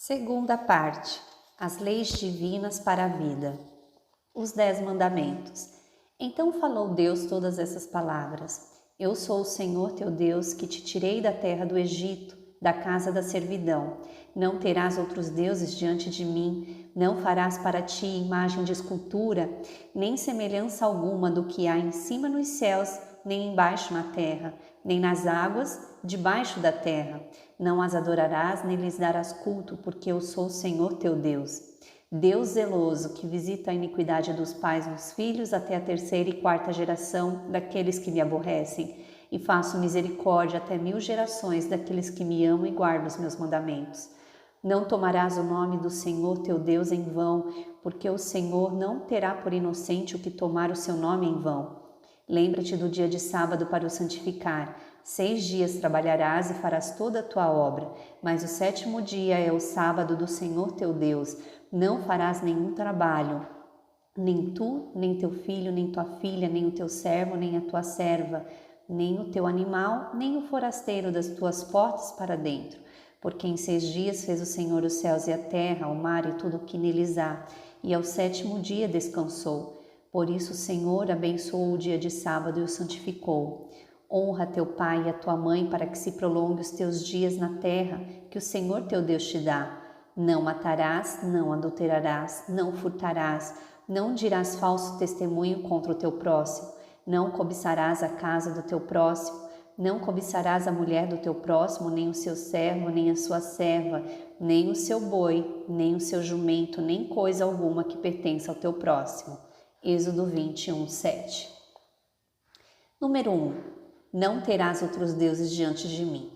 Segunda parte: as leis divinas para a vida. Os 10 mandamentos. Então falou Deus todas essas palavras: Eu sou o Senhor teu Deus, que te tirei da terra do Egito, da casa da servidão. Não terás outros deuses diante de mim, não farás para ti imagem de escultura, nem semelhança alguma do que há em cima nos céus, nem embaixo na terra, nem nas águas debaixo da terra. Não as adorarás, nem lhes darás culto, porque eu sou o Senhor teu Deus. Deus zeloso, que visita a iniquidade dos pais nos filhos até a 3ª e 4ª geração daqueles que me aborrecem, e faço misericórdia até 1000 gerações daqueles que me amam e guardam os meus mandamentos. Não tomarás o nome do Senhor teu Deus em vão, porque o Senhor não terá por inocente o que tomar o seu nome em vão. Lembra-te do dia de sábado para o santificar. 6 dias trabalharás e farás toda a tua obra, mas o 7º dia é o sábado do Senhor teu Deus. Não farás nenhum trabalho, nem tu, nem teu filho, nem tua filha, nem o teu servo, nem a tua serva, nem o teu animal, nem o forasteiro das tuas portas para dentro. Porque em 6 dias fez o Senhor os céus e a terra, o mar e tudo o que neles há, e ao 7º dia descansou. Por isso o Senhor abençoou o dia de sábado e o santificou. Honra teu pai e a tua mãe, para que se prolongue os teus dias na terra que o Senhor teu Deus te dá. Não matarás, não adulterarás, não furtarás, não dirás falso testemunho contra o teu próximo, não cobiçarás a casa do teu próximo, não cobiçarás a mulher do teu próximo, nem o seu servo, nem a sua serva, nem o seu boi, nem o seu jumento, nem coisa alguma que pertença ao teu próximo. Êxodo 21, 7. Número 1. Não terás outros deuses diante de mim.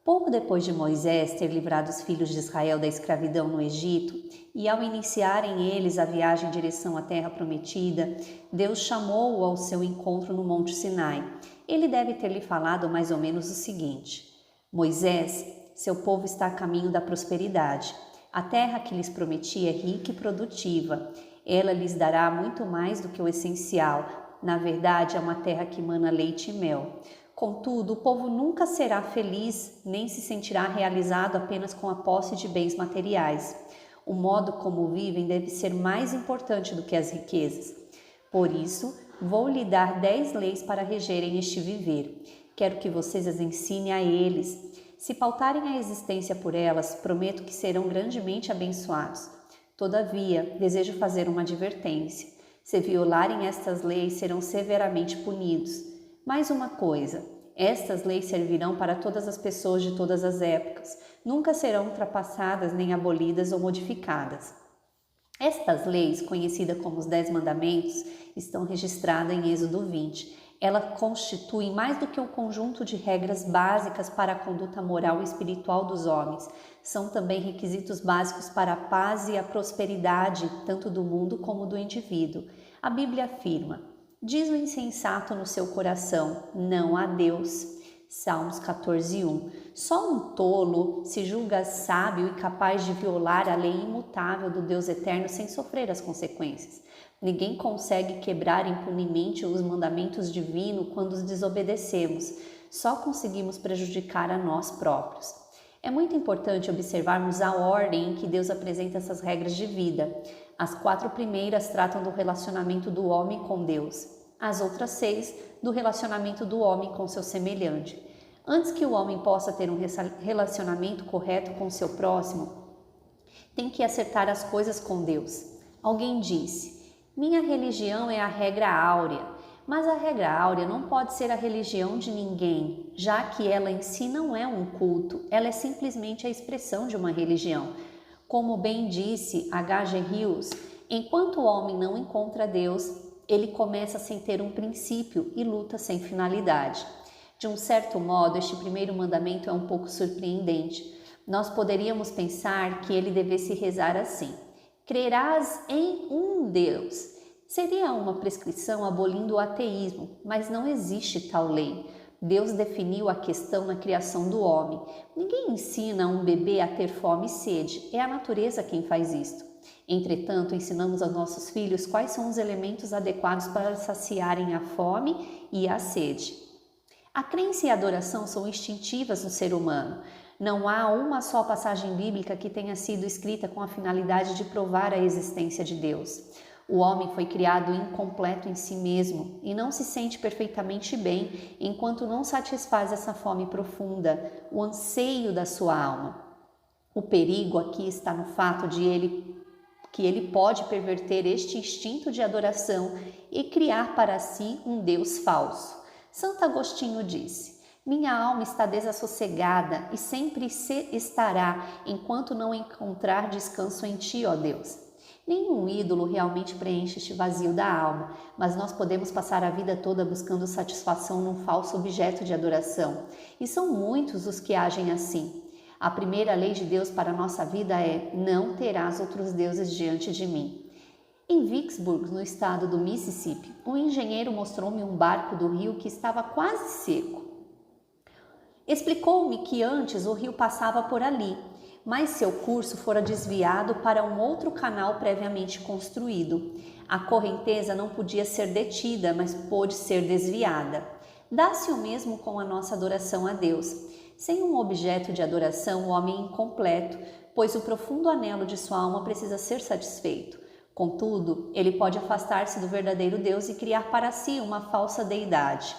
Pouco depois de Moisés ter livrado os filhos de Israel da escravidão no Egito, e ao iniciarem eles a viagem em direção à terra prometida, Deus chamou-o ao seu encontro no Monte Sinai. Ele deve ter lhe falado mais ou menos o seguinte: Moisés, seu povo está a caminho da prosperidade. A terra que lhes prometi é rica e produtiva. Ela lhes dará muito mais do que o essencial. Na verdade, é uma terra que mana leite e mel. Contudo, o povo nunca será feliz, nem se sentirá realizado apenas com a posse de bens materiais. O modo como vivem deve ser mais importante do que as riquezas. Por isso, vou lhe dar 10 leis para regerem este viver. Quero que vocês as ensinem a eles. Se pautarem a existência por elas, prometo que serão grandemente abençoados. Todavia, desejo fazer uma advertência. Se violarem estas leis, serão severamente punidos. Mais uma coisa, estas leis servirão para todas as pessoas de todas as épocas, nunca serão ultrapassadas nem abolidas ou modificadas. Estas leis, conhecidas como os 10 mandamentos, estão registradas em Êxodo 20. Elas constituem mais do que um conjunto de regras básicas para a conduta moral e espiritual dos homens. São também requisitos básicos para a paz e a prosperidade, tanto do mundo como do indivíduo. A Bíblia afirma: diz o insensato no seu coração, não há Deus. Salmos 14:1. Só um tolo se julga sábio e capaz de violar a lei imutável do Deus eterno sem sofrer as consequências. Ninguém consegue quebrar impunemente os mandamentos divinos quando os desobedecemos. Só conseguimos prejudicar a nós próprios. É muito importante observarmos a ordem em que Deus apresenta essas regras de vida. As 4 primeiras tratam do relacionamento do homem com Deus. As outras 6 do relacionamento do homem com seu semelhante. Antes que o homem possa ter um relacionamento correto com seu próximo, tem que acertar as coisas com Deus. Alguém disse: minha religião é a regra áurea. Mas a regra áurea não pode ser a religião de ninguém, já que ela em si não é um culto, ela é simplesmente a expressão de uma religião. Como bem disse H.G. Hughes, enquanto o homem não encontra Deus, ele começa sem ter um princípio e luta sem finalidade. De um certo modo, este primeiro mandamento é um pouco surpreendente. Nós poderíamos pensar que ele devesse rezar assim: crerás em um Deus. Seria uma prescrição abolindo o ateísmo, mas não existe tal lei. Deus definiu a questão na criação do homem. Ninguém ensina um bebê a ter fome e sede, é a natureza quem faz isto. Entretanto, ensinamos aos nossos filhos quais são os elementos adequados para saciarem a fome e a sede. A crença e a adoração são instintivas no ser humano. Não há uma só passagem bíblica que tenha sido escrita com a finalidade de provar a existência de Deus. O homem foi criado incompleto em si mesmo e não se sente perfeitamente bem enquanto não satisfaz essa fome profunda, o anseio da sua alma. O perigo aqui está no fato que ele pode perverter este instinto de adoração e criar para si um Deus falso. Santo Agostinho disse: minha alma está desassossegada e sempre se estará enquanto não encontrar descanso em ti, ó Deus. Nenhum ídolo realmente preenche este vazio da alma, mas nós podemos passar a vida toda buscando satisfação num falso objeto de adoração. E são muitos os que agem assim. A primeira lei de Deus para a nossa vida é: não terás outros deuses diante de mim. Em Vicksburg, no estado do Mississippi, um engenheiro mostrou-me um barco do rio que estava quase seco. Explicou-me que antes o rio passava por ali, mas seu curso fora desviado para um outro canal previamente construído. A correnteza não podia ser detida, mas pôde ser desviada. Dá-se o mesmo com a nossa adoração a Deus. Sem um objeto de adoração, o homem é incompleto, pois o profundo anelo de sua alma precisa ser satisfeito. Contudo, ele pode afastar-se do verdadeiro Deus e criar para si uma falsa deidade.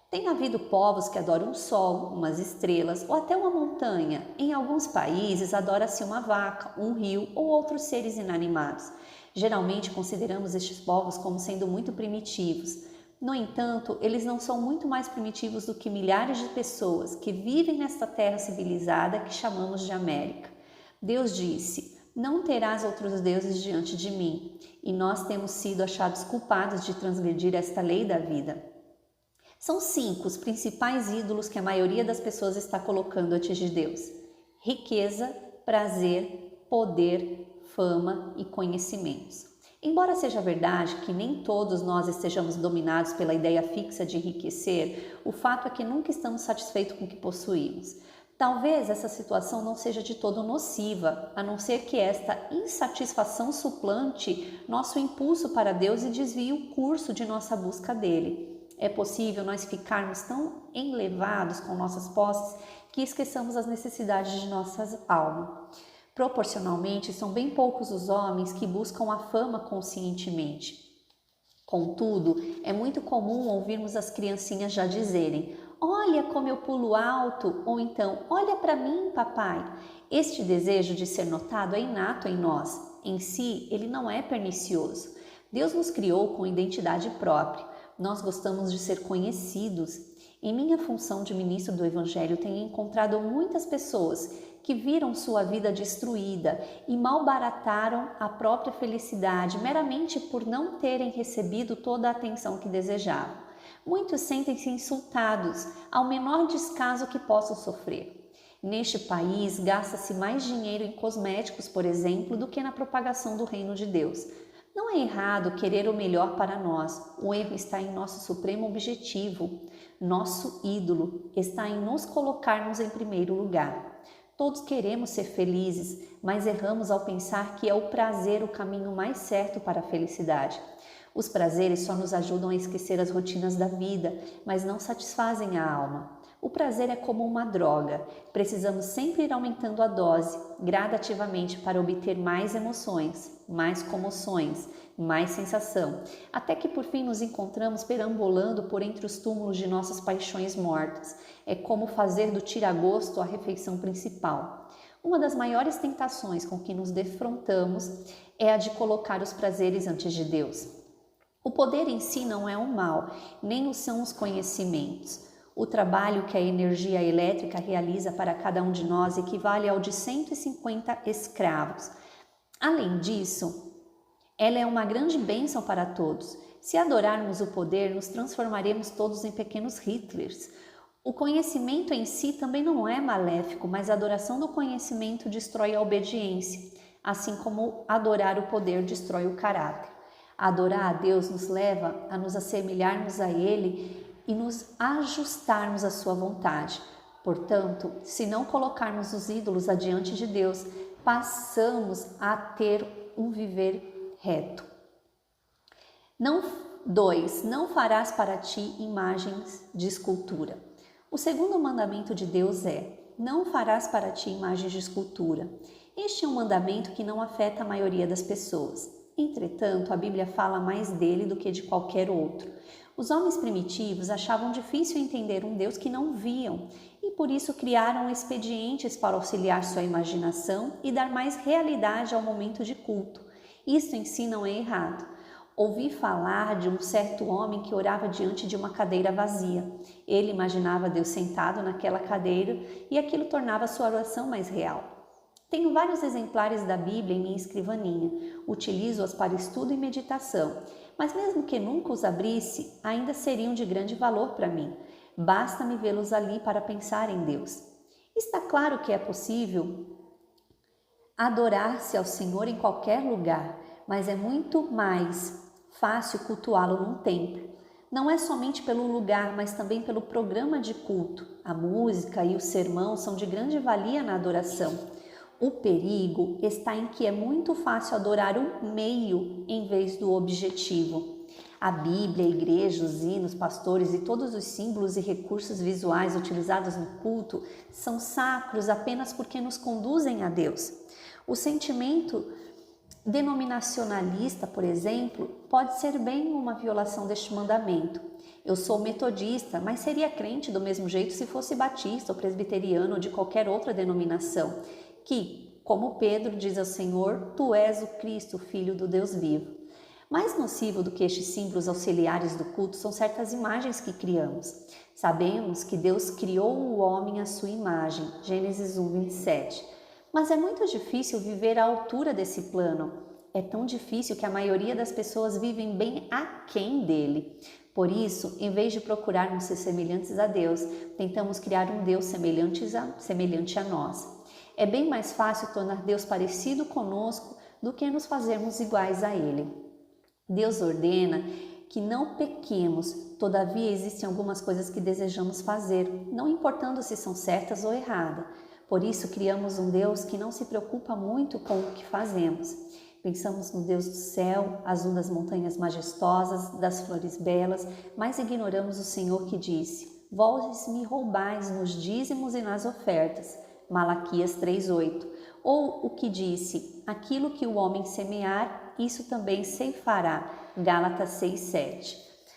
Tem havido povos que adoram o sol, umas estrelas ou até uma montanha. Em alguns países, adora-se uma vaca, um rio ou outros seres inanimados. Geralmente consideramos estes povos como sendo muito primitivos. No entanto, eles não são muito mais primitivos do que milhares de pessoas que vivem nesta terra civilizada que chamamos de América. Deus disse: não terás outros deuses diante de mim. E nós temos sido achados culpados de transgredir esta lei da vida. São 5 os principais ídolos que a maioria das pessoas está colocando antes de Deus: riqueza, prazer, poder, fama e conhecimentos. Embora seja verdade que nem todos nós estejamos dominados pela ideia fixa de enriquecer, o fato é que nunca estamos satisfeitos com o que possuímos. Talvez essa situação não seja de todo nociva, a não ser que esta insatisfação suplante nosso impulso para Deus e desvie o curso de nossa busca dele. É possível nós ficarmos tão enlevados com nossas posses que esqueçamos as necessidades de nossa alma. Proporcionalmente, são bem poucos os homens que buscam a fama conscientemente. Contudo, é muito comum ouvirmos as criancinhas já dizerem: olha como eu pulo alto, ou então, olha para mim, papai. Este desejo de ser notado é inato em nós. Em si, ele não é pernicioso. Deus nos criou com identidade própria. Nós gostamos de ser conhecidos. Em minha função de ministro do Evangelho, tenho encontrado muitas pessoas que viram sua vida destruída e malbarataram a própria felicidade meramente por não terem recebido toda a atenção que desejavam. Muitos sentem-se insultados ao menor descaso que possam sofrer. Neste país, gasta-se mais dinheiro em cosméticos, por exemplo, do que na propagação do reino de Deus. Não é errado querer o melhor para nós, o erro está em nosso supremo objetivo. Nosso ídolo está em nos colocarmos em primeiro lugar. Todos queremos ser felizes, mas erramos ao pensar que é o prazer o caminho mais certo para a felicidade. Os prazeres só nos ajudam a esquecer as rotinas da vida, mas não satisfazem a alma. O prazer é como uma droga. Precisamos sempre ir aumentando a dose, gradativamente, para obter mais emoções, mais comoções, mais sensação, até que por fim nos encontramos perambulando por entre os túmulos de nossas paixões mortas. É como fazer do tira-gosto a refeição principal. Uma das maiores tentações com que nos defrontamos é a de colocar os prazeres antes de Deus. O poder em si não é um mal, nem o são os conhecimentos. O trabalho que a energia elétrica realiza para cada um de nós equivale ao de 150 escravos. Além disso, ela é uma grande bênção para todos. Se adorarmos o poder, nos transformaremos todos em pequenos Hitlers. O conhecimento em si também não é maléfico, mas a adoração do conhecimento destrói a obediência, assim como adorar o poder destrói o caráter. Adorar a Deus nos leva a nos assemelharmos a Ele e nos ajustarmos à sua vontade. Portanto, se não colocarmos os ídolos adiante de Deus, passamos a ter um viver reto. 2. Não farás para ti imagens de escultura. O segundo mandamento de Deus é: não farás para ti imagens de escultura. Este é um mandamento que não afeta a maioria das pessoas. Entretanto, a Bíblia fala mais dele do que de qualquer outro. Os homens primitivos achavam difícil entender um Deus que não viam e por isso criaram expedientes para auxiliar sua imaginação e dar mais realidade ao momento de culto. Isso em si não é errado. Ouvi falar de um certo homem que orava diante de uma cadeira vazia. Ele imaginava Deus sentado naquela cadeira e aquilo tornava sua oração mais real. Tenho vários exemplares da Bíblia em minha escrivaninha. Utilizo-as para estudo e meditação, mas mesmo que nunca os abrisse, ainda seriam de grande valor para mim. Basta-me vê-los ali para pensar em Deus. Está claro que é possível adorar-se ao Senhor em qualquer lugar, mas é muito mais fácil cultuá-lo num templo. Não é somente pelo lugar, mas também pelo programa de culto. A música e o sermão são de grande valia na adoração. O perigo está em que é muito fácil adorar o meio em vez do objetivo. A Bíblia, a igreja, os hinos, pastores e todos os símbolos e recursos visuais utilizados no culto são sacros apenas porque nos conduzem a Deus. O sentimento denominacionalista, por exemplo, pode ser bem uma violação deste mandamento. Eu sou metodista, mas seria crente do mesmo jeito se fosse batista ou presbiteriano ou de qualquer outra denominação, que, como Pedro diz ao Senhor, tu és o Cristo, Filho do Deus vivo. Mais nocivo do que estes símbolos auxiliares do culto são certas imagens que criamos. Sabemos que Deus criou o homem à sua imagem, Gênesis 1, 27. Mas é muito difícil viver à altura desse plano. É tão difícil que a maioria das pessoas vivem bem aquém dele. Por isso, em vez de procurarmos ser semelhantes a Deus, tentamos criar um Deus semelhante a nós. É bem mais fácil tornar Deus parecido conosco do que nos fazermos iguais a Ele. Deus ordena que não pequemos, todavia existem algumas coisas que desejamos fazer, não importando se são certas ou erradas. Por isso criamos um Deus que não se preocupa muito com o que fazemos. Pensamos no Deus do céu, azul das montanhas majestosas, das flores belas, mas ignoramos o Senhor que disse: vós me roubais nos dízimos e nas ofertas. Malaquias 3:8. Ou o que disse: aquilo que o homem semear, isso também ceifará. Gálatas 6:7.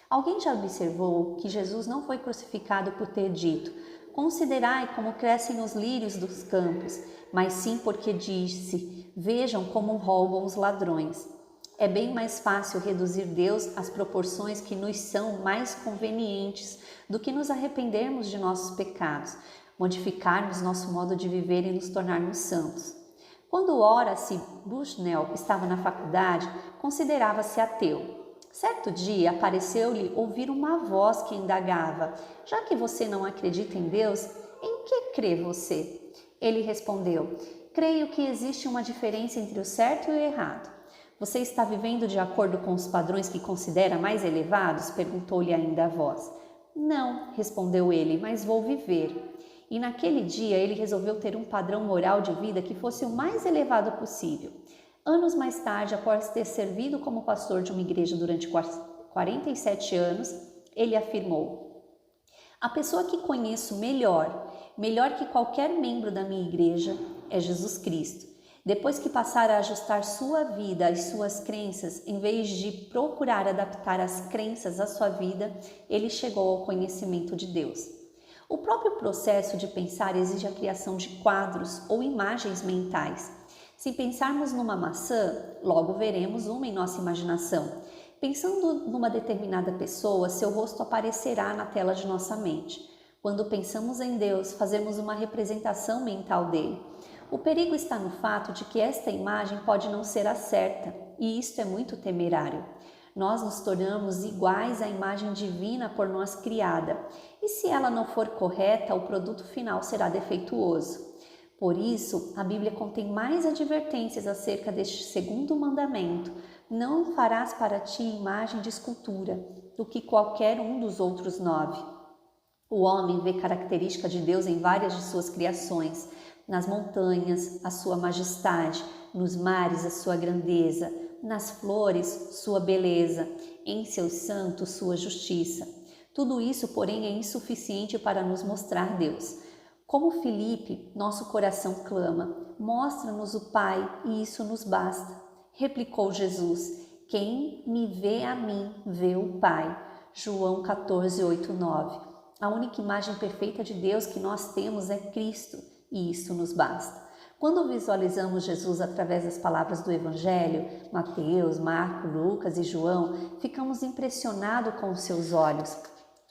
Alguém já observou que Jesus não foi crucificado por ter dito: considerai como crescem os lírios dos campos, mas sim porque disse: vejam como roubam os ladrões. É bem mais fácil reduzir Deus às proporções que nos são mais convenientes do que nos arrependermos de nossos pecados, modificarmos nosso modo de viver e nos tornarmos santos. Quando Horace Bushnell estava na faculdade, considerava-se ateu. Certo dia, pareceu-lhe ouvir uma voz que indagava: já que você não acredita em Deus, em que crê você? Ele respondeu: creio que existe uma diferença entre o certo e o errado. Você está vivendo de acordo com os padrões que considera mais elevados? Perguntou-lhe ainda a voz. Não, respondeu ele, mas vou viver. E naquele dia ele resolveu ter um padrão moral de vida que fosse o mais elevado possível. Anos mais tarde, após ter servido como pastor de uma igreja durante 47 anos, ele afirmou: a pessoa que conheço melhor que qualquer membro da minha igreja, é Jesus Cristo. Depois que passar a ajustar sua vida às suas crenças, em vez de procurar adaptar as crenças à sua vida, ele chegou ao conhecimento de Deus. O próprio processo de pensar exige a criação de quadros ou imagens mentais. Se pensarmos numa maçã, logo veremos uma em nossa imaginação. Pensando numa determinada pessoa, seu rosto aparecerá na tela de nossa mente. Quando pensamos em Deus, fazemos uma representação mental dele. O perigo está no fato de que esta imagem pode não ser a certa, e isto é muito temerário. Nós nos tornamos iguais à imagem divina por nós criada, e se ela não for correta, o produto final será defeituoso. Por isso, a Bíblia contém mais advertências acerca deste segundo mandamento: não farás para ti imagem de escultura, do que qualquer um dos outros 9. O homem vê característica de Deus em várias de suas criações: nas montanhas, a sua majestade; nos mares, a sua grandeza; nas flores, sua beleza; em seus santos, sua justiça. Tudo isso, porém, é insuficiente para nos mostrar Deus. Como Filipe, nosso coração clama: mostra-nos o Pai e isso nos basta. Replicou Jesus: quem me vê a mim, vê o Pai. João 14, 8, 9. A única imagem perfeita de Deus que nós temos é Cristo e isso nos basta. Quando visualizamos Jesus através das palavras do Evangelho, Mateus, Marcos, Lucas e João, ficamos impressionados com os seus olhos.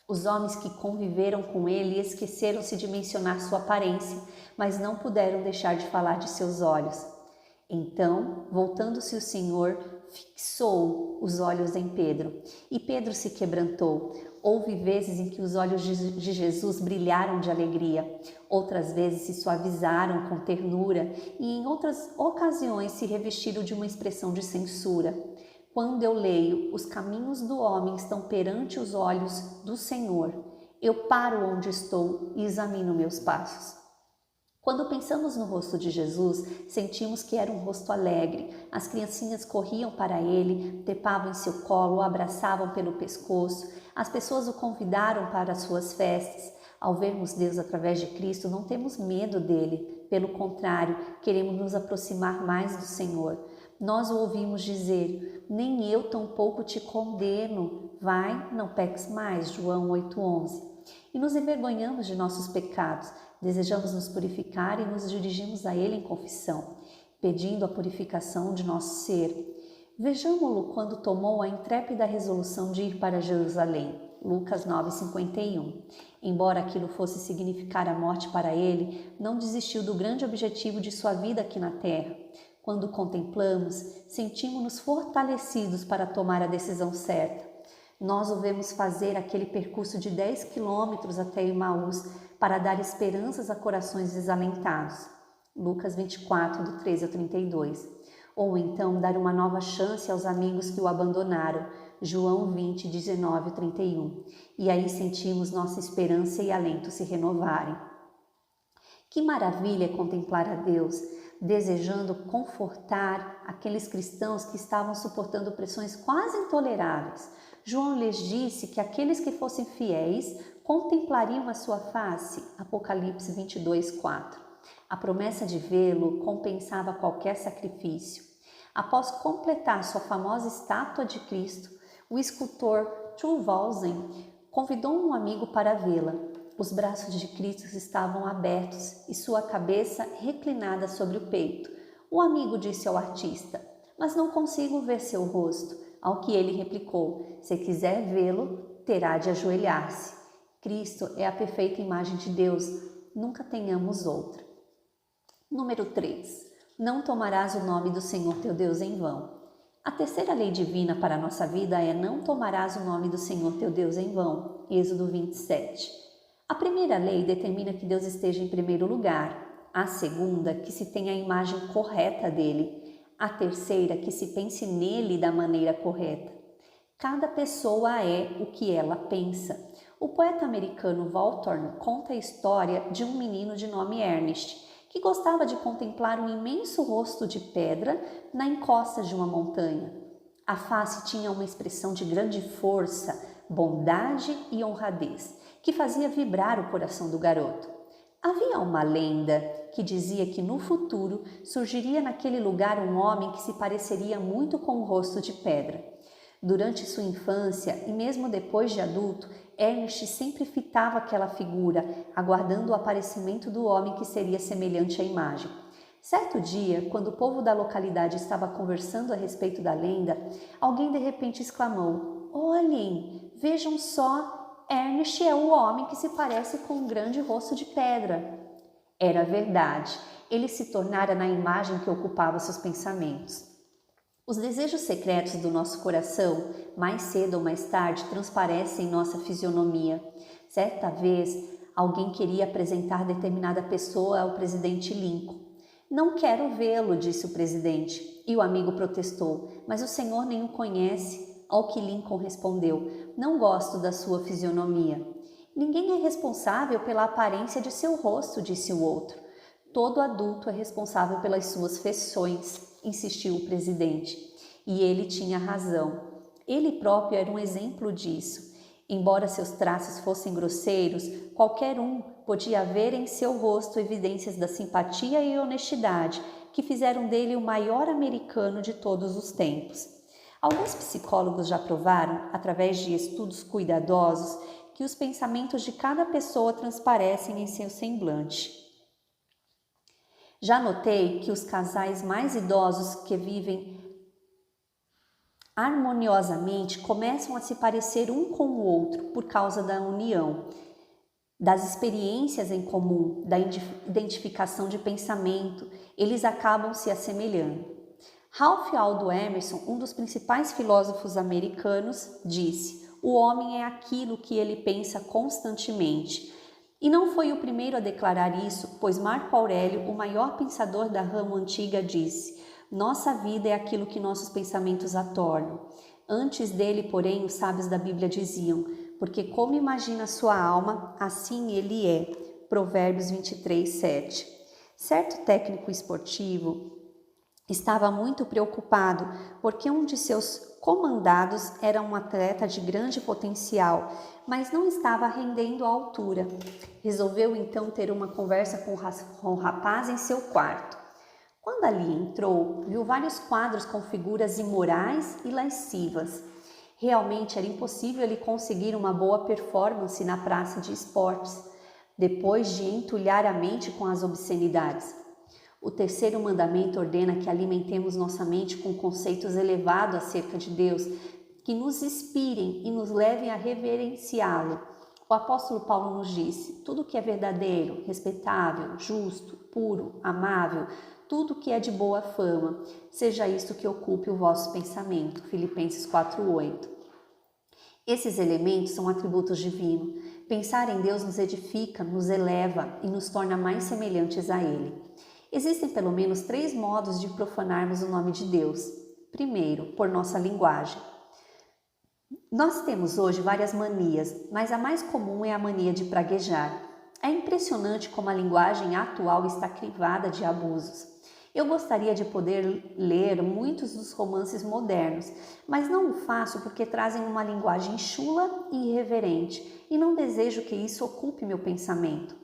Os homens que conviveram com ele esqueceram-se de mencionar sua aparência, mas não puderam deixar de falar de seus olhos. Então, voltando-se o Senhor, fixou os olhos em Pedro, e Pedro se quebrantou. Houve vezes em que os olhos de Jesus brilharam de alegria, outras vezes se suavizaram com ternura e em outras ocasiões se revestiram de uma expressão de censura. Quando eu leio: os caminhos do homem estão perante os olhos do Senhor, eu paro onde estou e examino meus passos. Quando pensamos no rosto de Jesus, sentimos que era um rosto alegre. As criancinhas corriam para ele, trepavam em seu colo, o abraçavam pelo pescoço. As pessoas o convidaram para as suas festas. Ao vermos Deus através de Cristo, não temos medo dele. Pelo contrário, queremos nos aproximar mais do Senhor. Nós o ouvimos dizer: nem eu tampouco te condeno. Vai, não peques mais. João 8:11. E nos envergonhamos de nossos pecados. Desejamos nos purificar e nos dirigimos a Ele em confissão, pedindo a purificação de nosso ser. Vejamo-lo quando tomou a intrépida resolução de ir para Jerusalém. Lucas 9:51. Embora aquilo fosse significar a morte para ele, não desistiu do grande objetivo de sua vida aqui na terra. Quando o contemplamos, sentimos-nos fortalecidos para tomar a decisão certa. Nós o vemos fazer aquele percurso de 10 quilômetros até Emaús para dar esperanças a corações desalentados. Lucas 24, do 13 ao 32. Ou então dar uma nova chance aos amigos que o abandonaram. João 20, 19 e 31. E aí sentimos nossa esperança e alento se renovarem. Que maravilha é contemplar a Deus, desejando confortar aqueles cristãos que estavam suportando pressões quase intoleráveis. João lhes disse que aqueles que fossem fiéis contemplariam a sua face. Apocalipse 22:4. A promessa de vê-lo compensava qualquer sacrifício. Após completar sua famosa estátua de Cristo, o escultor Thorvaldsen convidou um amigo para vê-la. Os braços de Cristo estavam abertos e sua cabeça reclinada sobre o peito. O amigo disse ao artista: mas não consigo ver seu rosto. Ao que ele replicou: se quiser vê-lo, terá de ajoelhar-se. Cristo é a perfeita imagem de Deus, nunca tenhamos outra. Número 3. Não tomarás o nome do Senhor teu Deus em vão. A terceira lei divina para a nossa vida é: não tomarás o nome do Senhor teu Deus em vão. Êxodo 27. A primeira lei determina que Deus esteja em primeiro lugar. A segunda, que se tenha a imagem correta dele. A terceira, que se pense nele da maneira correta. Cada pessoa é o que ela pensa. O poeta americano Hawthorne conta a história de um menino de nome Ernest, que gostava de contemplar um imenso rosto de pedra na encosta de uma montanha. A face tinha uma expressão de grande força, bondade e honradez, que fazia vibrar o coração do garoto. Havia uma lenda que dizia que no futuro surgiria naquele lugar um homem que se pareceria muito com o rosto de pedra. Durante sua infância e mesmo depois de adulto, Ernest sempre fitava aquela figura, aguardando o aparecimento do homem que seria semelhante à imagem. Certo dia, quando o povo da localidade estava conversando a respeito da lenda, alguém de repente exclamou: olhem, vejam só! Ernest é o homem que se parece com um grande rosto de pedra. Era verdade, ele se tornara na imagem que ocupava seus pensamentos. Os desejos secretos do nosso coração, mais cedo ou mais tarde, transparecem em nossa fisionomia. Certa vez, alguém queria apresentar determinada pessoa ao presidente Lincoln. Não quero vê-lo, disse o presidente, e o amigo protestou, mas o senhor nem o conhece. Ao que Lincoln respondeu: não gosto da sua fisionomia. Ninguém é responsável pela aparência de seu rosto, disse o outro. Todo adulto é responsável pelas suas feições, insistiu o presidente. E ele tinha razão. Ele próprio era um exemplo disso. Embora seus traços fossem grosseiros, qualquer um podia ver em seu rosto evidências da simpatia e honestidade que fizeram dele o maior americano de todos os tempos. Alguns psicólogos já provaram, através de estudos cuidadosos, que os pensamentos de cada pessoa transparecem em seu semblante. Já notei que os casais mais idosos que vivem harmoniosamente começam a se parecer um com o outro por causa da união, das experiências em comum, da identificação de pensamento, eles acabam se assemelhando. Ralph Waldo Emerson, um dos principais filósofos americanos, disse: "O homem é aquilo que ele pensa constantemente." E não foi o primeiro a declarar isso, pois Marco Aurélio, o maior pensador da rama antiga, disse: "Nossa vida é aquilo que nossos pensamentos a tornam." Antes dele, porém, os sábios da Bíblia diziam: "Porque como imagina sua alma, assim ele é." Provérbios 23, 7. Certo técnico esportivo estava muito preocupado porque um de seus comandados era um atleta de grande potencial, mas não estava rendendo à altura. Resolveu então ter uma conversa com o rapaz em seu quarto. Quando ali entrou, viu vários quadros com figuras imorais e lascivas. Realmente era impossível ele conseguir uma boa performance na praça de esportes, depois de entulhar a mente com as obscenidades. O terceiro mandamento ordena que alimentemos nossa mente com conceitos elevados acerca de Deus, que nos inspirem e nos levem a reverenciá-lo. O apóstolo Paulo nos disse: tudo que é verdadeiro, respeitável, justo, puro, amável, tudo que é de boa fama, seja isto que ocupe o vosso pensamento. Filipenses 4:8. Esses elementos são atributos divinos. Pensar em Deus nos edifica, nos eleva e nos torna mais semelhantes a Ele. Existem pelo menos 3 modos de profanarmos o nome de Deus. Primeiro, por nossa linguagem. Nós temos hoje várias manias, mas a mais comum é a mania de praguejar. É impressionante como a linguagem atual está crivada de abusos. Eu gostaria de poder ler muitos dos romances modernos, mas não o faço porque trazem uma linguagem chula e irreverente, e não desejo que isso ocupe meu pensamento.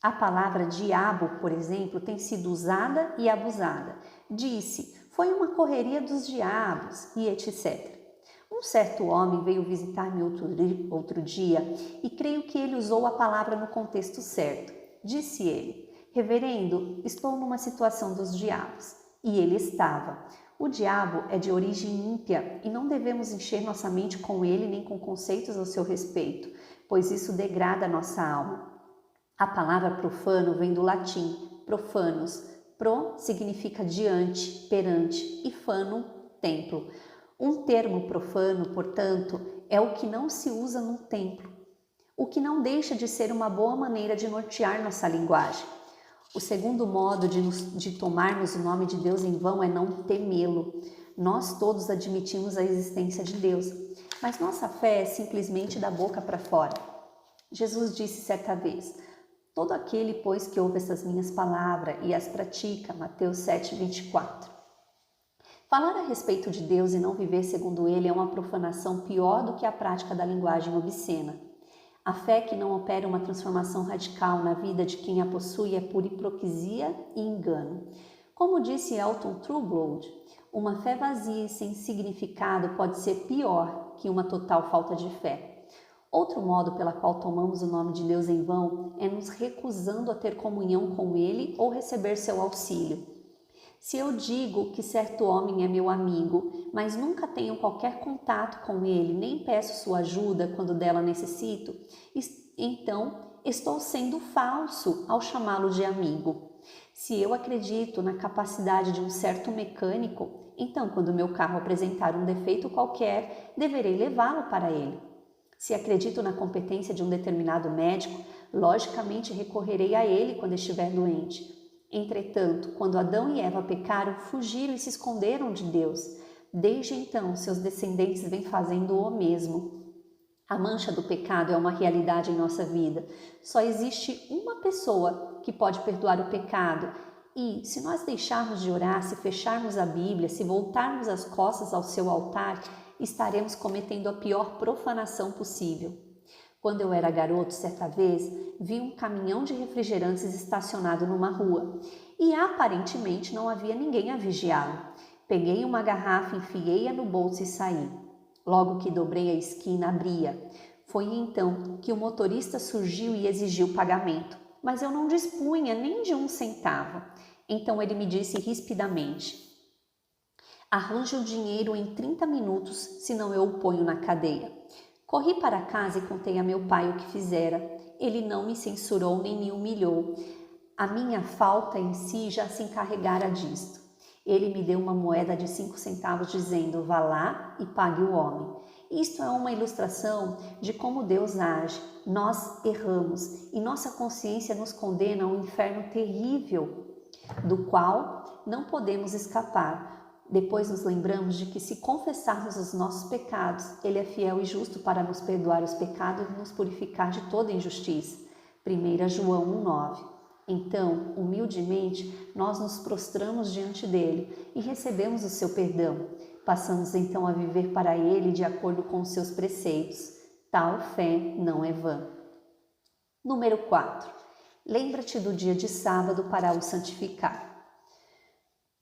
A palavra diabo, por exemplo, tem sido usada e abusada. Disse: "Foi uma correria dos diabos", e etc. Um certo homem veio visitar-me outro dia e creio que ele usou a palavra no contexto certo. Disse ele: "Reverendo, estou numa situação dos diabos." E ele estava. O diabo é de origem ímpia e não devemos encher nossa mente com ele nem com conceitos ao seu respeito, pois isso degrada a nossa alma. A palavra profano vem do latim profanus. Pro significa diante, perante e fano, templo. Um termo profano, portanto, é o que não se usa num templo, o que não deixa de ser uma boa maneira de nortear nossa linguagem. O segundo modo de tomarmos o nome de Deus em vão é não temê-lo. Nós todos admitimos a existência de Deus, mas nossa fé é simplesmente da boca para fora. Jesus disse certa vez: "Todo aquele, pois, que ouve essas minhas palavras e as pratica." Mateus 7:24. Falar a respeito de Deus e não viver segundo ele é uma profanação pior do que a prática da linguagem obscena. A fé que não opera uma transformação radical na vida de quem a possui é pura hipocrisia e engano. Como disse Elton Trueblood, uma fé vazia e sem significado pode ser pior que uma total falta de fé. Outro modo pela qual tomamos o nome de Deus em vão é nos recusando a ter comunhão com Ele ou receber seu auxílio. Se eu digo que certo homem é meu amigo, mas nunca tenho qualquer contato com ele, nem peço sua ajuda quando dela necessito, então estou sendo falso ao chamá-lo de amigo. Se eu acredito na capacidade de um certo mecânico, então quando meu carro apresentar um defeito qualquer, deverei levá-lo para ele. Se acredito na competência de um determinado médico, logicamente recorrerei a ele quando estiver doente. Entretanto, quando Adão e Eva pecaram, fugiram e se esconderam de Deus. Desde então, seus descendentes vêm fazendo o mesmo. A mancha do pecado é uma realidade em nossa vida. Só existe uma pessoa que pode perdoar o pecado. E, se nós deixarmos de orar, se fecharmos a Bíblia, se voltarmos as costas ao seu altar, estaremos cometendo a pior profanação possível. Quando eu era garoto, certa vez, vi um caminhão de refrigerantes estacionado numa rua e aparentemente não havia ninguém a vigiá-lo. Peguei uma garrafa, enfiei-a no bolso e saí. Logo que dobrei a esquina, abri-a. Foi então que o motorista surgiu e exigiu pagamento, mas eu não dispunha nem de 1 centavo. Então ele me disse rispidamente: arranje o dinheiro em 30 minutos, senão eu o ponho na cadeia. Corri para casa e contei a meu pai o que fizera. Ele não me censurou nem me humilhou. A minha falta em si já se encarregara disto. Ele me deu uma moeda de 5 centavos dizendo: vá lá e pague o homem. Isto é uma ilustração de como Deus age. Nós erramos e nossa consciência nos condena a um inferno terrível, do qual não podemos escapar. Depois nos lembramos de que, se confessarmos os nossos pecados, Ele é fiel e justo para nos perdoar os pecados e nos purificar de toda injustiça. 1 João 1,9. Então, humildemente, nós nos prostramos diante dele e recebemos o seu perdão. Passamos então a viver para ele de acordo com os seus preceitos. Tal fé não é vã. Número 4. Lembra-te do dia de sábado para o santificar.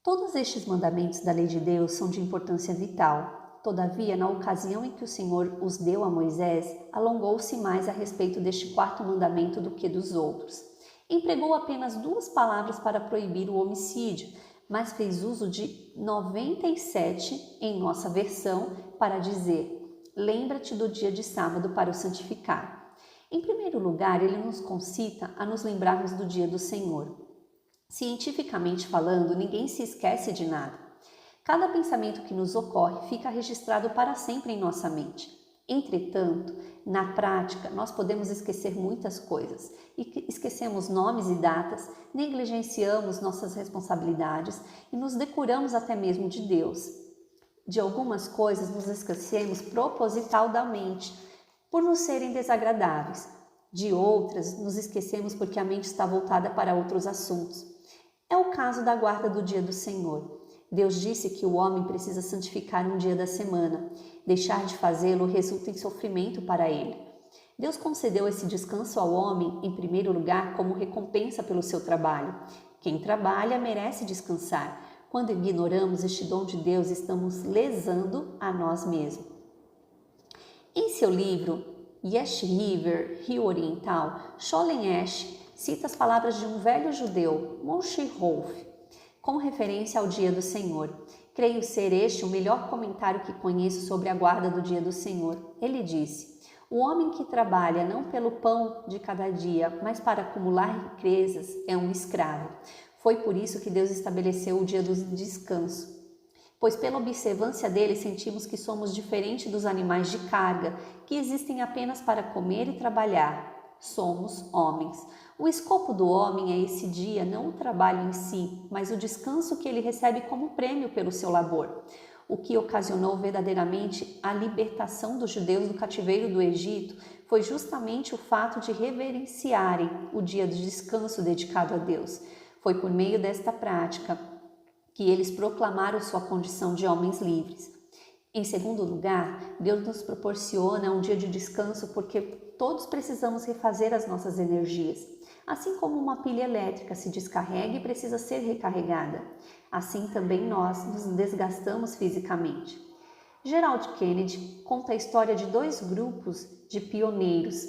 Todos estes mandamentos da lei de Deus são de importância vital. Todavia, na ocasião em que o Senhor os deu a Moisés, alongou-se mais a respeito deste 4º mandamento do que dos outros. Empregou apenas 2 palavras para proibir o homicídio, mas fez uso de 97 em nossa versão para dizer: lembra-te do dia de sábado para o santificar. Em primeiro lugar, ele nos concita a nos lembrarmos do dia do Senhor. Cientificamente falando, ninguém se esquece de nada. Cada pensamento que nos ocorre fica registrado para sempre em nossa mente. Entretanto, na prática, nós podemos esquecer muitas coisas. Esquecemos nomes e datas, negligenciamos nossas responsabilidades e nos decuramos até mesmo de Deus. De algumas coisas nos esquecemos propositalmente, por nos serem desagradáveis. De outras, nos esquecemos porque a mente está voltada para outros assuntos. É o caso da guarda do dia do Senhor. Deus disse que o homem precisa santificar um dia da semana. Deixar de fazê-lo resulta em sofrimento para ele. Deus concedeu esse descanso ao homem, em primeiro lugar, como recompensa pelo seu trabalho. Quem trabalha merece descansar. Quando ignoramos este dom de Deus, estamos lesando a nós mesmos. Em seu livro Yesh River, Rio Oriental, Sholem Ash cita as palavras de um velho judeu, Moshe Rolf, com referência ao dia do Senhor. Creio ser este o melhor comentário que conheço sobre a guarda do dia do Senhor. Ele disse: o homem que trabalha não pelo pão de cada dia, mas para acumular riquezas, é um escravo. Foi por isso que Deus estabeleceu o dia do descanso, pois pela observância dele sentimos que somos diferentes dos animais de carga, que existem apenas para comer e trabalhar. Somos homens. O escopo do homem é esse dia, não o trabalho em si, mas o descanso que ele recebe como prêmio pelo seu labor. O que ocasionou verdadeiramente a libertação dos judeus do cativeiro do Egito foi justamente o fato de reverenciarem o dia do descanso dedicado a Deus. Foi por meio desta prática que eles proclamaram sua condição de homens livres. Em segundo lugar, Deus nos proporciona um dia de descanso porque todos precisamos refazer as nossas energias. Assim como uma pilha elétrica se descarrega e precisa ser recarregada, assim também nós nos desgastamos fisicamente. Gerald Kennedy conta a história de 2 grupos de pioneiros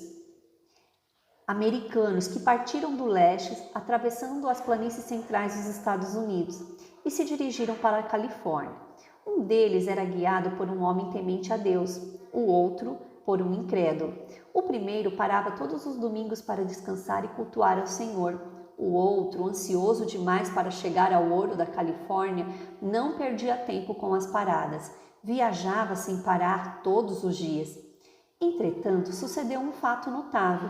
americanos que partiram do leste, atravessando as planícies centrais dos Estados Unidos e se dirigiram para a Califórnia. Um deles era guiado por um homem temente a Deus, o outro por um incrédulo. O primeiro parava todos os domingos para descansar e cultuar ao Senhor. O outro, ansioso demais para chegar ao ouro da Califórnia, não perdia tempo com as paradas. Viajava sem parar todos os dias. Entretanto, sucedeu um fato notável.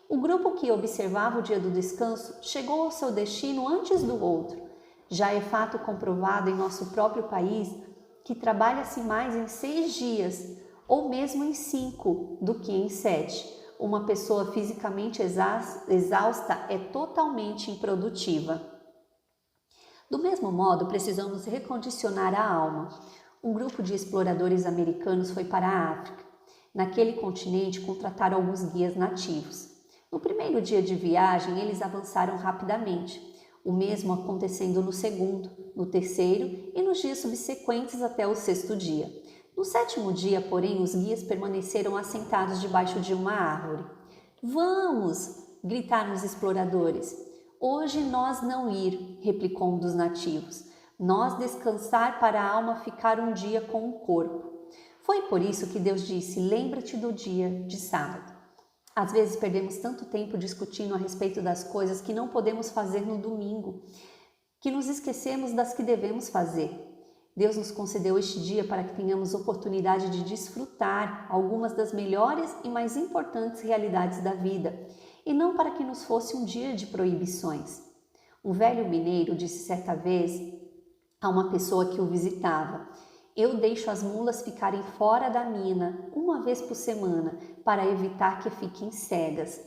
O grupo que observava o dia do descanso chegou ao seu destino antes do outro. Já é fato comprovado em nosso próprio país que trabalha-se mais em 6 dias, ou mesmo em 5, do que em 7. Uma pessoa fisicamente exausta é totalmente improdutiva. Do mesmo modo, precisamos recondicionar a alma. Um grupo de exploradores americanos foi para a África. Naquele continente, contrataram alguns guias nativos. No primeiro dia de viagem, eles avançaram rapidamente, o mesmo acontecendo no segundo, no terceiro e nos dias subsequentes até o sexto dia. No sétimo dia, porém, os guias permaneceram assentados debaixo de uma árvore. "Vamos!" gritaram os exploradores. "Hoje nós não ir", replicou um dos nativos. "Nós descansar para a alma ficar um dia com o corpo." Foi por isso que Deus disse: "Lembra-te do dia de sábado." Às vezes perdemos tanto tempo discutindo a respeito das coisas que não podemos fazer no domingo, que nos esquecemos das que devemos fazer. Deus nos concedeu este dia para que tenhamos oportunidade de desfrutar algumas das melhores e mais importantes realidades da vida, e não para que nos fosse um dia de proibições. Um velho mineiro disse certa vez a uma pessoa que o visitava: "Eu deixo as mulas ficarem fora da mina uma vez por semana para evitar que fiquem cegas."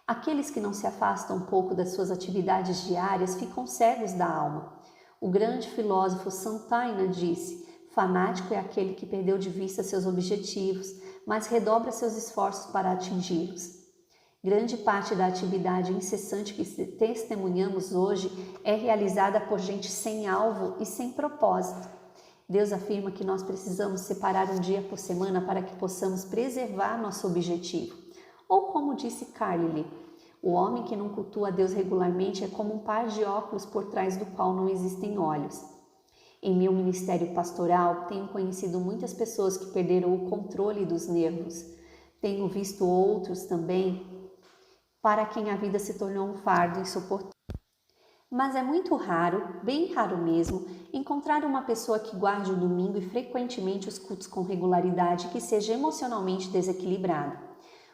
Aqueles que não se afastam um pouco das suas atividades diárias ficam cegos da alma. O grande filósofo Santayana disse: "Fanático é aquele que perdeu de vista seus objetivos, mas redobra seus esforços para atingi-los." Grande parte da atividade incessante que testemunhamos hoje é realizada por gente sem alvo e sem propósito. Deus afirma que nós precisamos separar um dia por semana para que possamos preservar nosso objetivo. Ou como disse Carlyle: "O homem que não cultua a Deus regularmente é como um par de óculos por trás do qual não existem olhos." Em meu ministério pastoral, tenho conhecido muitas pessoas que perderam o controle dos nervos. Tenho visto outros também para quem a vida se tornou um fardo insuportável. Mas é muito raro, bem raro mesmo, encontrar uma pessoa que guarde o domingo e frequentemente os cultos com regularidade que seja emocionalmente desequilibrada.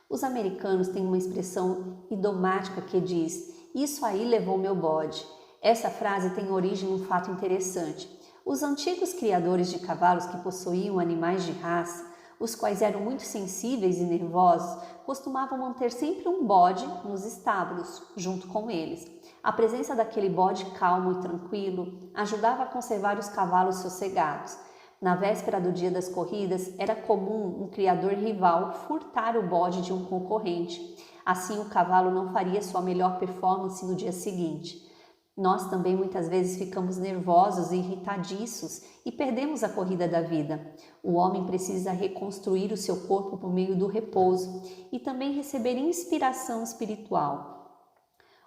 Os americanos têm uma expressão idiomática que diz: "Isso aí levou meu bode." Essa frase tem origem em um fato interessante. Os antigos criadores de cavalos que possuíam animais de raça, os quais eram muito sensíveis e nervosos, costumavam manter sempre um bode nos estábulos, junto com eles. A presença daquele bode calmo e tranquilo ajudava a conservar os cavalos sossegados. Na véspera do dia das corridas, era comum um criador rival furtar o bode de um concorrente. Assim, o cavalo não faria sua melhor performance no dia seguinte. Nós também muitas vezes ficamos nervosos e irritadiços e perdemos a corrida da vida. O homem precisa reconstruir o seu corpo por meio do repouso e também receber inspiração espiritual.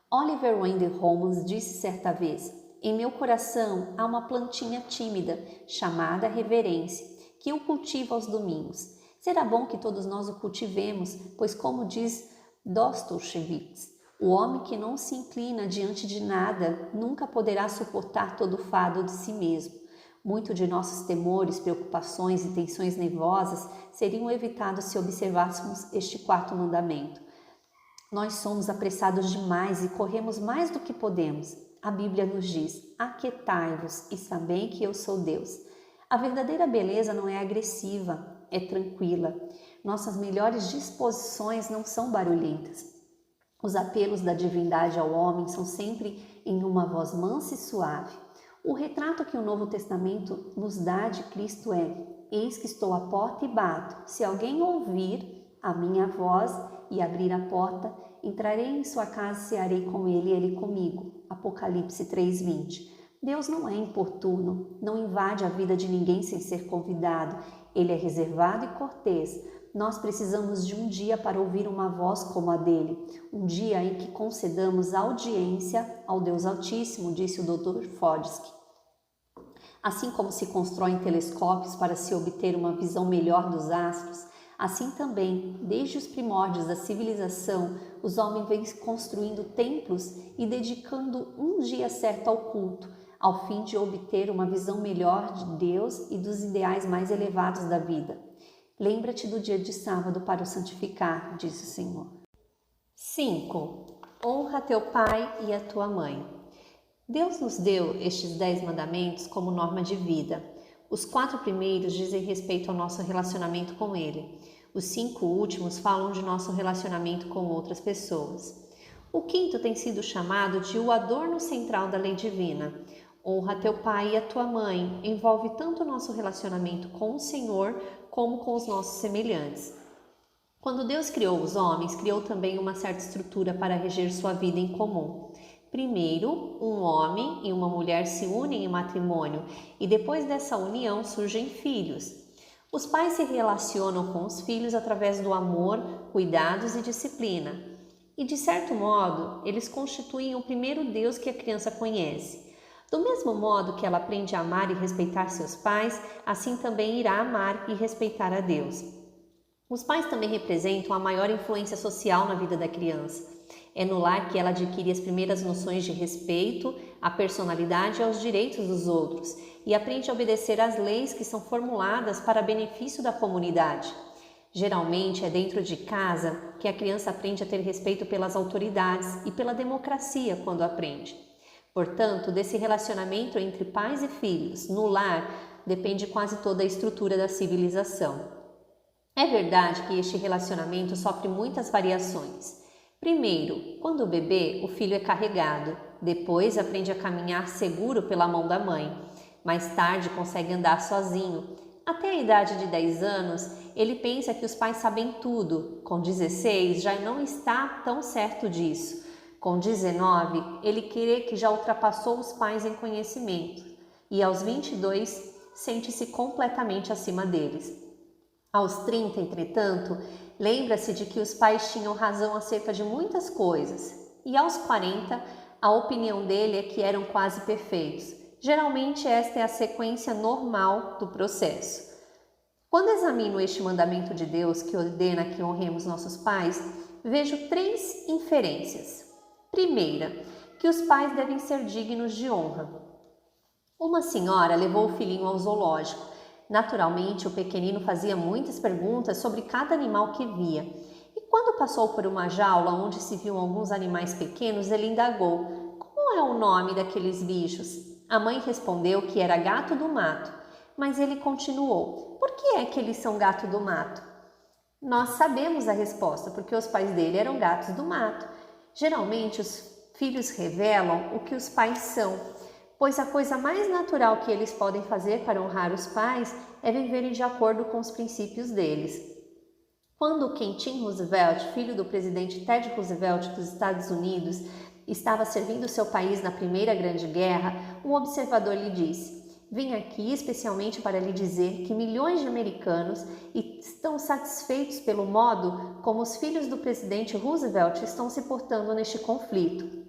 Oliver Wendell Holmes disse certa vez: "Em meu coração há uma plantinha tímida chamada reverência, que eu cultivo aos domingos. Será bom que todos nós o cultivemos, pois, como diz Dostoiévski, o homem que não se inclina diante de nada nunca poderá suportar todo o fardo de si mesmo." Muito de nossos temores, preocupações e tensões nervosas seriam evitados se observássemos este quarto mandamento. Nós somos apressados demais e corremos mais do que podemos. A Bíblia nos diz: "Aquietai-vos e sabei que eu sou Deus." A verdadeira beleza não é agressiva, é tranquila. Nossas melhores disposições não são barulhentas. Os apelos da divindade ao homem são sempre em uma voz mansa e suave. O retrato que o Novo Testamento nos dá de Cristo é: "Eis que estou à porta e bato. Se alguém ouvir a minha voz e abrir a porta, entrarei em sua casa e cearei com ele e ele comigo." Apocalipse 3:20. Deus não é importuno, não invade a vida de ninguém sem ser convidado. Ele é reservado e cortês. Nós precisamos de um dia para ouvir uma voz como a dele, um dia em que concedamos audiência ao Deus Altíssimo, disse o Dr. Fodsky. Assim como se constroem telescópios para se obter uma visão melhor dos astros, assim também, desde os primórdios da civilização, os homens vêm construindo templos e dedicando um dia certo ao culto, ao fim de obter uma visão melhor de Deus e dos ideais mais elevados da vida. Lembra-te do dia de sábado para o santificar, disse o Senhor. 5. Honra teu pai e a tua mãe. Deus nos deu estes 10 mandamentos como norma de vida. Os 4 primeiros dizem respeito ao nosso relacionamento com Ele. Os 5 últimos falam de nosso relacionamento com outras pessoas. O 5º tem sido chamado de o adorno central da lei divina. Honra teu pai e a tua mãe envolve tanto o nosso relacionamento com o Senhor como com os nossos semelhantes. Quando Deus criou os homens, criou também uma certa estrutura para reger sua vida em comum. Primeiro, um homem e uma mulher se unem em matrimônio e depois dessa união surgem filhos. Os pais se relacionam com os filhos através do amor, cuidados e disciplina. E de certo modo, eles constituem o primeiro Deus que a criança conhece. Do mesmo modo que ela aprende a amar e respeitar seus pais, assim também irá amar e respeitar a Deus. Os pais também representam a maior influência social na vida da criança. É no lar que ela adquire as primeiras noções de respeito, à personalidade e aos direitos dos outros e aprende a obedecer às leis que são formuladas para benefício da comunidade. Geralmente é dentro de casa que a criança aprende a ter respeito pelas autoridades e pela democracia quando aprende. Portanto, desse relacionamento entre pais e filhos no lar depende quase toda a estrutura da civilização. É verdade que este relacionamento sofre muitas variações. Primeiro, quando o bebê, o filho é carregado. Depois, aprende a caminhar seguro pela mão da mãe. Mais tarde, consegue andar sozinho. Até a idade de 10 anos, ele pensa que os pais sabem tudo. Com 16, já não está tão certo disso. Com 19, ele crê que já ultrapassou os pais em conhecimento. E aos 22, sente-se completamente acima deles. Aos 30, entretanto, lembra-se de que os pais tinham razão acerca de muitas coisas, e aos 40, a opinião dele é que eram quase perfeitos. Geralmente esta é a sequência normal do processo. Quando examino este mandamento de Deus que ordena que honremos nossos pais, vejo 3 inferências. Primeira, que os pais devem ser dignos de honra. Uma senhora levou o filhinho ao zoológico. Naturalmente, o pequenino fazia muitas perguntas sobre cada animal que via. E quando passou por uma jaula onde se viam alguns animais pequenos, ele indagou: "Como é o nome daqueles bichos?" A mãe respondeu que era gato do mato, mas ele continuou: "Por que é que eles são gato do mato?" Nós sabemos a resposta, porque os pais dele eram gatos do mato. Geralmente, os filhos revelam o que os pais são, pois a coisa mais natural que eles podem fazer para honrar os pais é viverem de acordo com os princípios deles. Quando Kenton Roosevelt, filho do presidente Ted Roosevelt dos Estados Unidos, estava servindo seu país na Primeira Grande Guerra, um observador lhe disse: "Vim aqui especialmente para lhe dizer que milhões de americanos estão satisfeitos pelo modo como os filhos do presidente Roosevelt estão se portando neste conflito."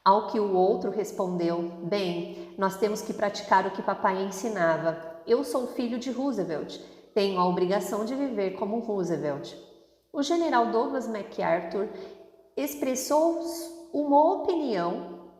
Ao que o outro respondeu: "Bem, nós temos que praticar o que papai ensinava. Eu sou filho de Roosevelt. Tenho a obrigação de viver como Roosevelt." O general Douglas MacArthur expressou uma opinião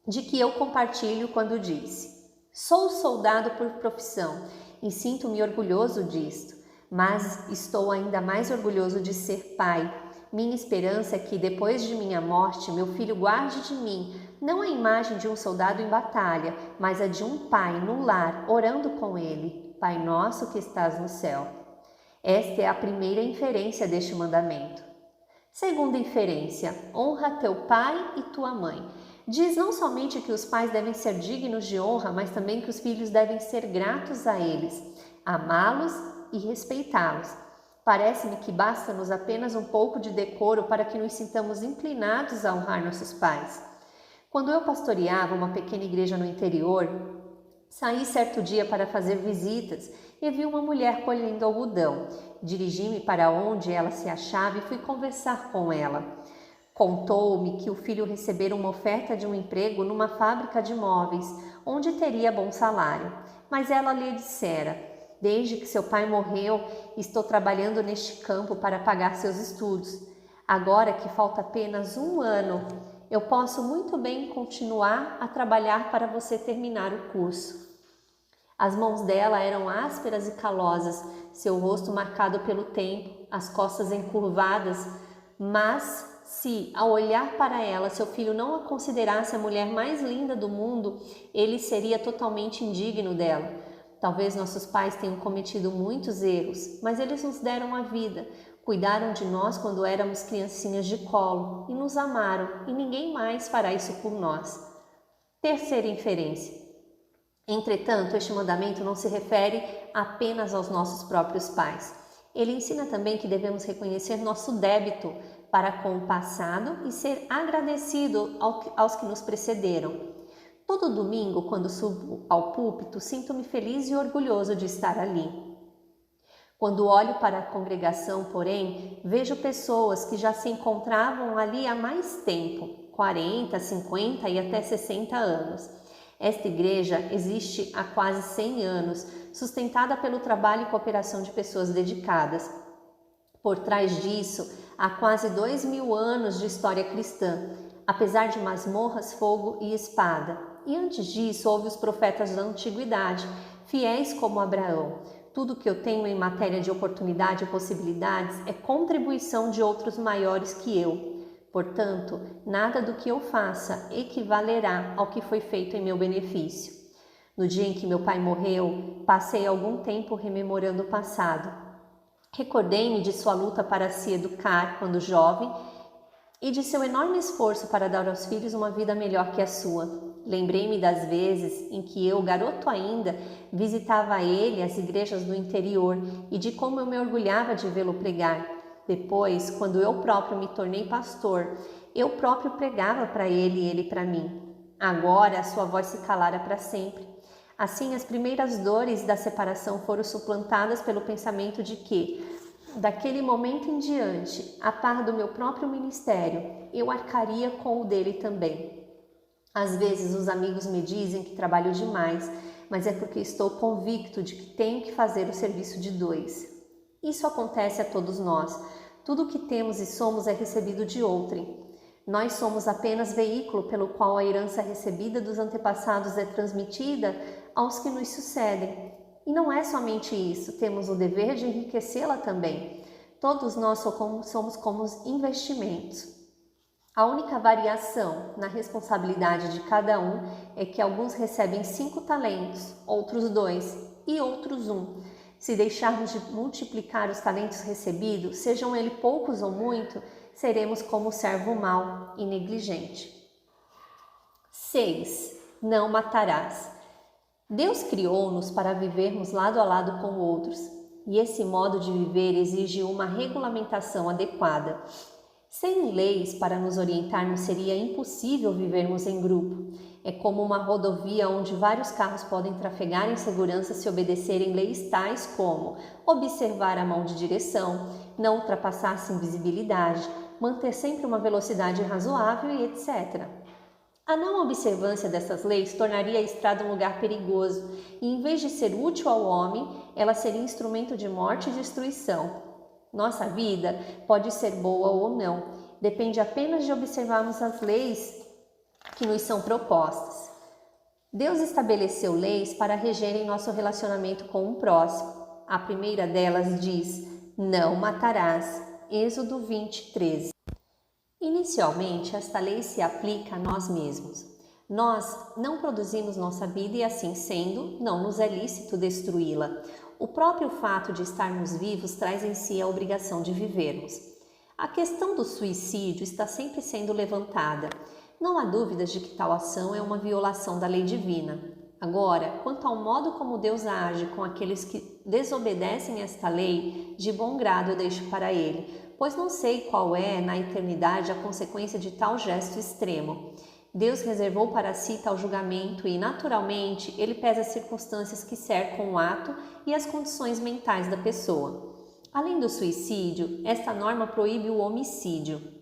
de que eu compartilho quando disse: "Sou soldado por profissão e sinto-me orgulhoso disto, mas estou ainda mais orgulhoso de ser pai. Minha esperança é que, depois de minha morte, meu filho guarde de mim não a imagem de um soldado em batalha, mas a de um pai no lar, orando com ele: Pai nosso que estás no céu." Esta é a primeira inferência deste mandamento. Segunda inferência: honra teu pai e tua mãe. Diz não somente que os pais devem ser dignos de honra, mas também que os filhos devem ser gratos a eles, amá-los e respeitá-los. Parece-me que basta-nos apenas um pouco de decoro para que nos sintamos inclinados a honrar nossos pais. Quando eu pastoreava uma pequena igreja no interior, saí certo dia para fazer visitas e vi uma mulher colhendo algodão. Dirigi-me para onde ela se achava e fui conversar com ela. Contou-me que o filho recebera uma oferta de um emprego numa fábrica de móveis, onde teria bom salário. Mas ela lhe dissera: "Desde que seu pai morreu, estou trabalhando neste campo para pagar seus estudos. Agora que falta apenas 1 ano, eu posso muito bem continuar a trabalhar para você terminar o curso." As mãos dela eram ásperas e calosas, seu rosto marcado pelo tempo, as costas encurvadas, mas se, ao olhar para ela, seu filho não a considerasse a mulher mais linda do mundo, ele seria totalmente indigno dela. Talvez nossos pais tenham cometido muitos erros, mas eles nos deram a vida, cuidaram de nós quando éramos criancinhas de colo e nos amaram, e ninguém mais fará isso por nós. Terceira inferência: Entretanto, este mandamento não se refere apenas aos nossos próprios pais. Ele ensina também que devemos reconhecer nosso débito para com o passado e ser agradecido aos que nos precederam. Todo domingo, quando subo ao púlpito, sinto-me feliz e orgulhoso de estar ali. Quando olho para a congregação, porém, vejo pessoas que já se encontravam ali há mais tempo, 40, 50 e até 60 anos. Esta igreja existe há quase 100 anos, sustentada pelo trabalho e cooperação de pessoas dedicadas. Por trás disso, há quase 2000 anos de história cristã, apesar de masmorras, fogo e espada. E antes disso, houve os profetas da antiguidade, fiéis como Abraão. Tudo que eu tenho em matéria de oportunidade e possibilidades é contribuição de outros maiores que eu. Portanto, nada do que eu faça equivalerá ao que foi feito em meu benefício. No dia em que meu pai morreu, passei algum tempo rememorando o passado. Recordei-me de sua luta para se educar quando jovem e de seu enorme esforço para dar aos filhos uma vida melhor que a sua. Lembrei-me das vezes em que eu, garoto ainda, visitava ele as igrejas do interior e de como eu me orgulhava de vê-lo pregar. Depois, quando eu próprio me tornei pastor, eu próprio pregava para ele e ele para mim. Agora a sua voz se calara para sempre. Assim, as primeiras dores da separação foram suplantadas pelo pensamento de que, daquele momento em diante, a par do meu próprio ministério, eu arcaria com o dele também. Às vezes os amigos me dizem que trabalho demais, mas é porque estou convicto de que tenho que fazer o serviço de dois. Isso acontece a todos nós. Tudo o que temos e somos é recebido de outrem. Nós somos apenas veículo pelo qual a herança recebida dos antepassados é transmitida aos que nos sucedem. E não é somente isso, temos o dever de enriquecê-la também. Todos nós somos como investimentos. A única variação na responsabilidade de cada um é que alguns recebem 5 talentos, outros 2 e outros 1. Se deixarmos de multiplicar os talentos recebidos, sejam eles poucos ou muito, seremos como o servo mau e negligente. 6. Não matarás. Deus criou-nos para vivermos lado a lado com outros, e esse modo de viver exige uma regulamentação adequada. Sem leis para nos orientarmos, seria impossível vivermos em grupo. É como uma rodovia onde vários carros podem trafegar em segurança se obedecerem leis tais como observar a mão de direção, não ultrapassar sem visibilidade, manter sempre uma velocidade razoável e etc. A não observância dessas leis tornaria a estrada um lugar perigoso e, em vez de ser útil ao homem, ela seria instrumento de morte e destruição. Nossa vida pode ser boa ou não, depende apenas de observarmos as leis que nos são propostas. Deus estabeleceu leis para regerem nosso relacionamento com o próximo. A primeira delas diz: não matarás. Êxodo 20:13. Inicialmente, esta lei se aplica a nós mesmos. Nós não produzimos nossa vida e, assim sendo, não nos é lícito destruí-la. O próprio fato de estarmos vivos traz em si a obrigação de vivermos. A questão do suicídio está sempre sendo levantada. Não há dúvidas de que tal ação é uma violação da lei divina. Agora, quanto ao modo como Deus age com aqueles que desobedecem esta lei, de bom grado eu deixo para Ele, pois não sei qual é, na eternidade, a consequência de tal gesto extremo. Deus reservou para si tal julgamento e, naturalmente, Ele pesa as circunstâncias que cercam o ato e as condições mentais da pessoa. Além do suicídio, esta norma proíbe o homicídio.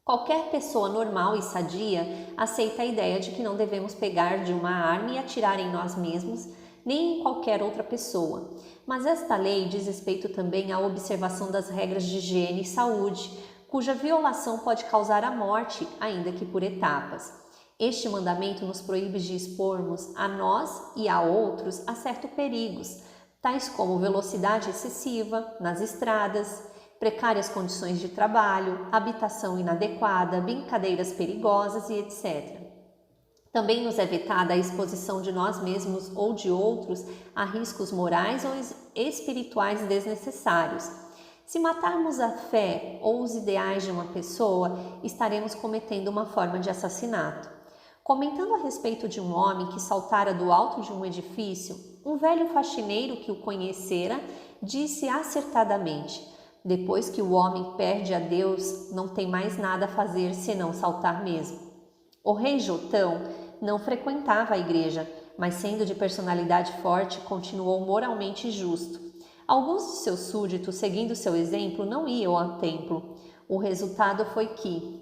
Qualquer pessoa normal e sadia aceita a ideia de que não devemos pegar de uma arma e atirar em nós mesmos, nem em qualquer outra pessoa. Mas esta lei diz respeito também à observação das regras de higiene e saúde, cuja violação pode causar a morte, ainda que por etapas. Este mandamento nos proíbe de expormos a nós e a outros a certos perigos, tais como velocidade excessiva nas estradas, precárias condições de trabalho, habitação inadequada, brincadeiras perigosas e etc. Também nos é vetada a exposição de nós mesmos ou de outros a riscos morais ou espirituais desnecessários. Se matarmos a fé ou os ideais de uma pessoa, estaremos cometendo uma forma de assassinato. Comentando a respeito de um homem que saltara do alto de um edifício, um velho faxineiro que o conhecera disse acertadamente: depois que o homem perde a Deus, não tem mais nada a fazer senão saltar mesmo. O rei Jotão não frequentava a igreja, mas sendo de personalidade forte, continuou moralmente justo. Alguns de seus súditos, seguindo seu exemplo, não iam ao templo. O resultado foi que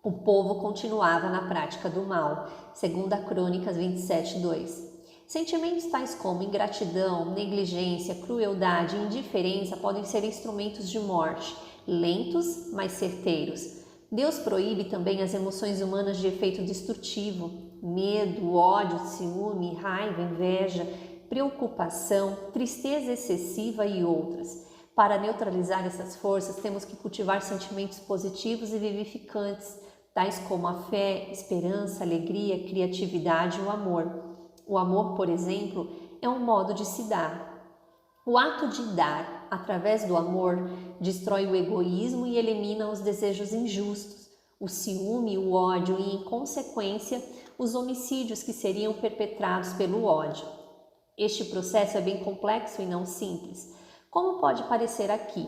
o povo continuava na prática do mal, segundo a Crônicas 27:2. Sentimentos tais como ingratidão, negligência, crueldade e indiferença podem ser instrumentos de morte, lentos, mas certeiros. Deus proíbe também as emoções humanas de efeito destrutivo, medo, ódio, ciúme, raiva, inveja, preocupação, tristeza excessiva e outras. Para neutralizar essas forças, temos que cultivar sentimentos positivos e vivificantes, tais como a fé, esperança, alegria, criatividade e o amor. O amor, por exemplo, é um modo de se dar. O ato de dar, através do amor, destrói o egoísmo e elimina os desejos injustos, o ciúme, o ódio e, em consequência, os homicídios que seriam perpetrados pelo ódio. Este processo é bem complexo e não simples. Como pode parecer aqui?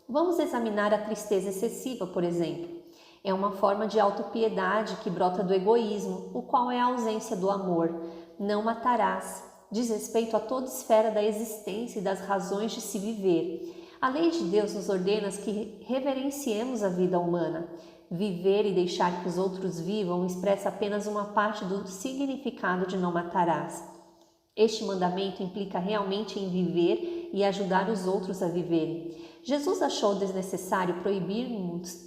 Vamos examinar a tristeza excessiva, por exemplo. É uma forma de autopiedade que brota do egoísmo, o qual é a ausência do amor. Não matarás. Diz respeito a toda esfera da existência e das razões de se viver. A lei de Deus nos ordena que reverenciemos a vida humana. Viver e deixar que os outros vivam expressa apenas uma parte do significado de não matarás. Este mandamento implica realmente em viver e ajudar os outros a viverem. Jesus achou desnecessário proibir-nos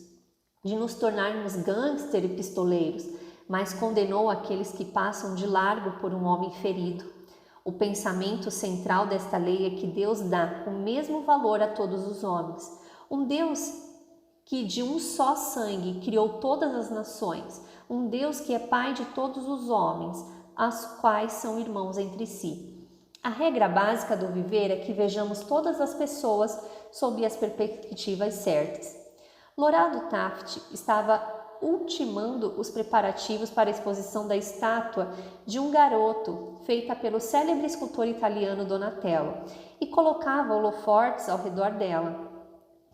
de nos tornarmos gangster e pistoleiros, mas condenou aqueles que passam de largo por um homem ferido. O pensamento central desta lei é que Deus dá o mesmo valor a todos os homens. Um Deus que de um só sangue criou todas as nações, um Deus que é Pai de todos os homens, as quais são irmãos entre si. A regra básica do viver é que vejamos todas as pessoas sob as perspectivas certas. Lorado Taft estava ultimando os preparativos para a exposição da estátua de um garoto, feita pelo célebre escultor italiano Donatello, e colocava holofortes ao redor dela.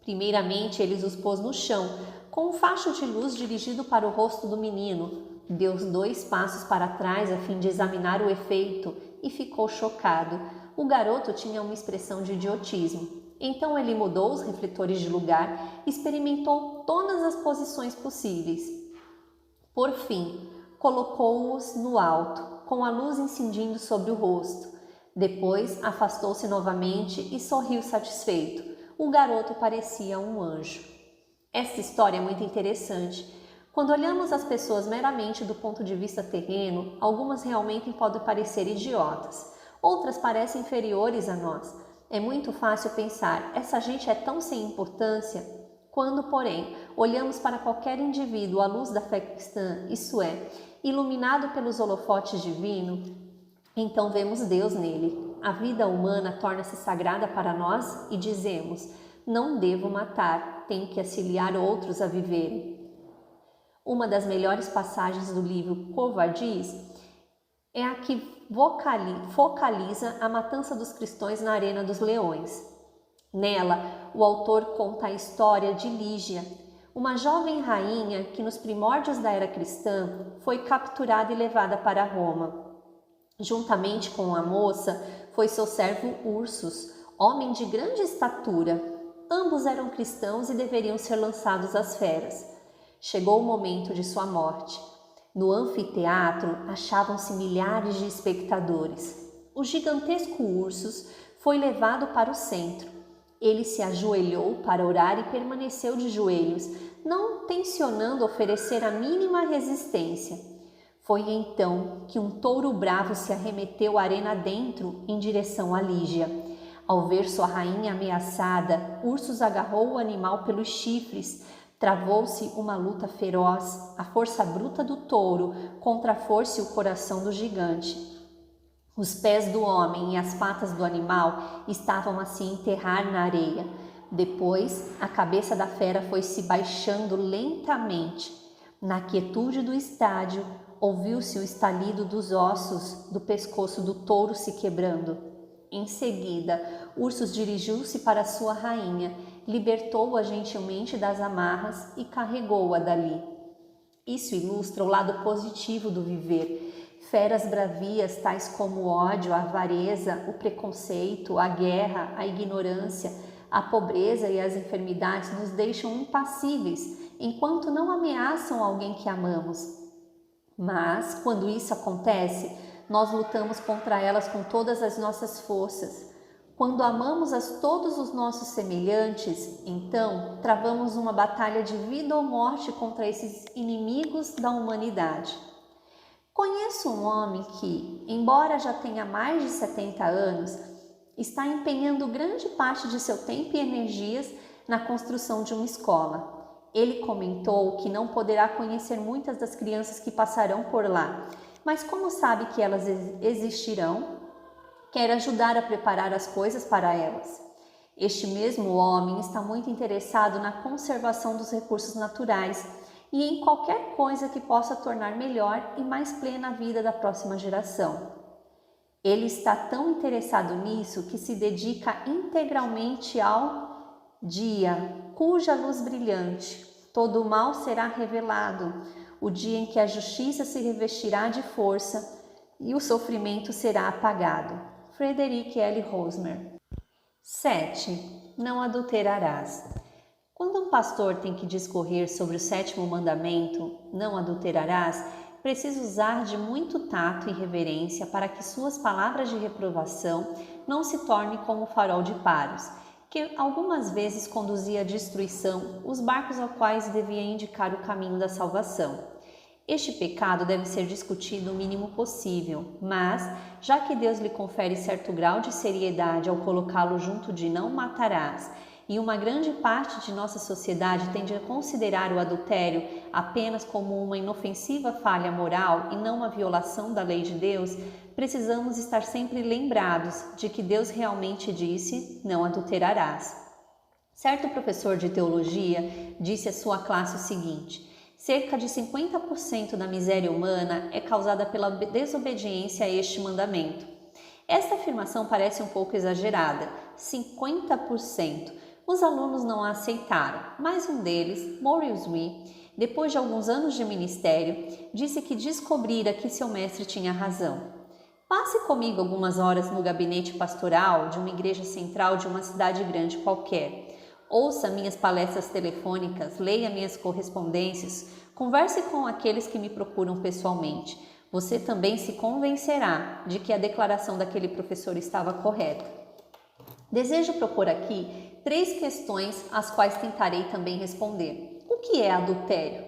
Primeiramente, ele os pôs no chão, com um facho de luz dirigido para o rosto do menino. Deu 2 passos para trás a fim de examinar o efeito e ficou chocado. O garoto tinha uma expressão de idiotismo. Então ele mudou os refletores de lugar e experimentou todas as posições possíveis. Por fim, colocou-os no alto, com a luz incidindo sobre o rosto. Depois afastou-se novamente e sorriu satisfeito. O garoto parecia um anjo. Esta história é muito interessante. Quando olhamos as pessoas meramente do ponto de vista terreno, algumas realmente podem parecer idiotas, outras parecem inferiores a nós. É muito fácil pensar, essa gente é tão sem importância. Quando, porém, olhamos para qualquer indivíduo à luz da fé cristã, isso é, iluminado pelos holofotes divinos, então vemos Deus nele. A vida humana torna-se sagrada para nós e dizemos, não devo matar, tenho que auxiliar outros a viverem. Uma das melhores passagens do livro Covardies é a que focaliza a matança dos cristãos na Arena dos Leões. Nela, o autor conta a história de Lígia, uma jovem rainha que nos primórdios da era cristã foi capturada e levada para Roma. Juntamente com a moça foi seu servo Ursus, homem de grande estatura. Ambos eram cristãos e deveriam ser lançados às feras. Chegou o momento de sua morte. No anfiteatro achavam-se milhares de espectadores. O gigantesco Ursus foi levado para o centro. Ele se ajoelhou para orar e permaneceu de joelhos, não tencionando oferecer a mínima resistência. Foi então que um touro bravo se arremeteu arena dentro em direção a Lígia. Ao ver sua rainha ameaçada, Ursus agarrou o animal pelos chifres. Travou-se uma luta feroz, a força bruta do touro contra a força e o coração do gigante. Os pés do homem e as patas do animal estavam a se enterrar na areia. Depois, a cabeça da fera foi se baixando lentamente. Na quietude do estádio, ouviu-se o estalido dos ossos do pescoço do touro se quebrando. Em seguida, Ursus dirigiu-se para sua rainha, libertou-a gentilmente das amarras e carregou-a dali. Isso ilustra o lado positivo do viver. Feras bravias tais como o ódio, a avareza, o preconceito, a guerra, a ignorância, a pobreza e as enfermidades nos deixam impassíveis enquanto não ameaçam alguém que amamos. Mas, quando isso acontece, nós lutamos contra elas com todas as nossas forças. Quando amamos a todos os nossos semelhantes, então travamos uma batalha de vida ou morte contra esses inimigos da humanidade. Conheço um homem que, embora já tenha mais de 70 anos, está empenhando grande parte de seu tempo e energias na construção de uma escola. Ele comentou que não poderá conhecer muitas das crianças que passarão por lá, mas como sabe que elas existirão, quer ajudar a preparar as coisas para elas. Este mesmo homem está muito interessado na conservação dos recursos naturais e em qualquer coisa que possa tornar melhor e mais plena a vida da próxima geração. Ele está tão interessado nisso que se dedica integralmente ao dia, cuja luz brilhante, todo o mal será revelado, o dia em que a justiça se revestirá de força e o sofrimento será apagado. Frederick L. Rosmer. 7. Não adulterarás. Quando um pastor tem que discorrer sobre o 7º mandamento, não adulterarás, precisa usar de muito tato e reverência para que suas palavras de reprovação não se tornem como o farol de Paros, que algumas vezes conduzia à destruição os barcos aos quais devia indicar o caminho da salvação. Este pecado deve ser discutido o mínimo possível, mas, já que Deus lhe confere certo grau de seriedade ao colocá-lo junto de não matarás, e uma grande parte de nossa sociedade tende a considerar o adultério apenas como uma inofensiva falha moral e não uma violação da lei de Deus, precisamos estar sempre lembrados de que Deus realmente disse: não adulterarás. Certo professor de teologia disse à sua classe o seguinte: cerca de 50% da miséria humana é causada pela desobediência a este mandamento. Esta afirmação parece um pouco exagerada, 50%. Os alunos não a aceitaram, mas um deles, Maurice Wee, depois de alguns anos de ministério, disse que descobrira que seu mestre tinha razão. Passe comigo algumas horas no gabinete pastoral de uma igreja central de uma cidade grande qualquer. Ouça minhas palestras telefônicas, leia minhas correspondências, converse com aqueles que me procuram pessoalmente. Você também se convencerá de que a declaração daquele professor estava correta. Desejo propor aqui 3 questões às quais tentarei também responder. O que é adultério?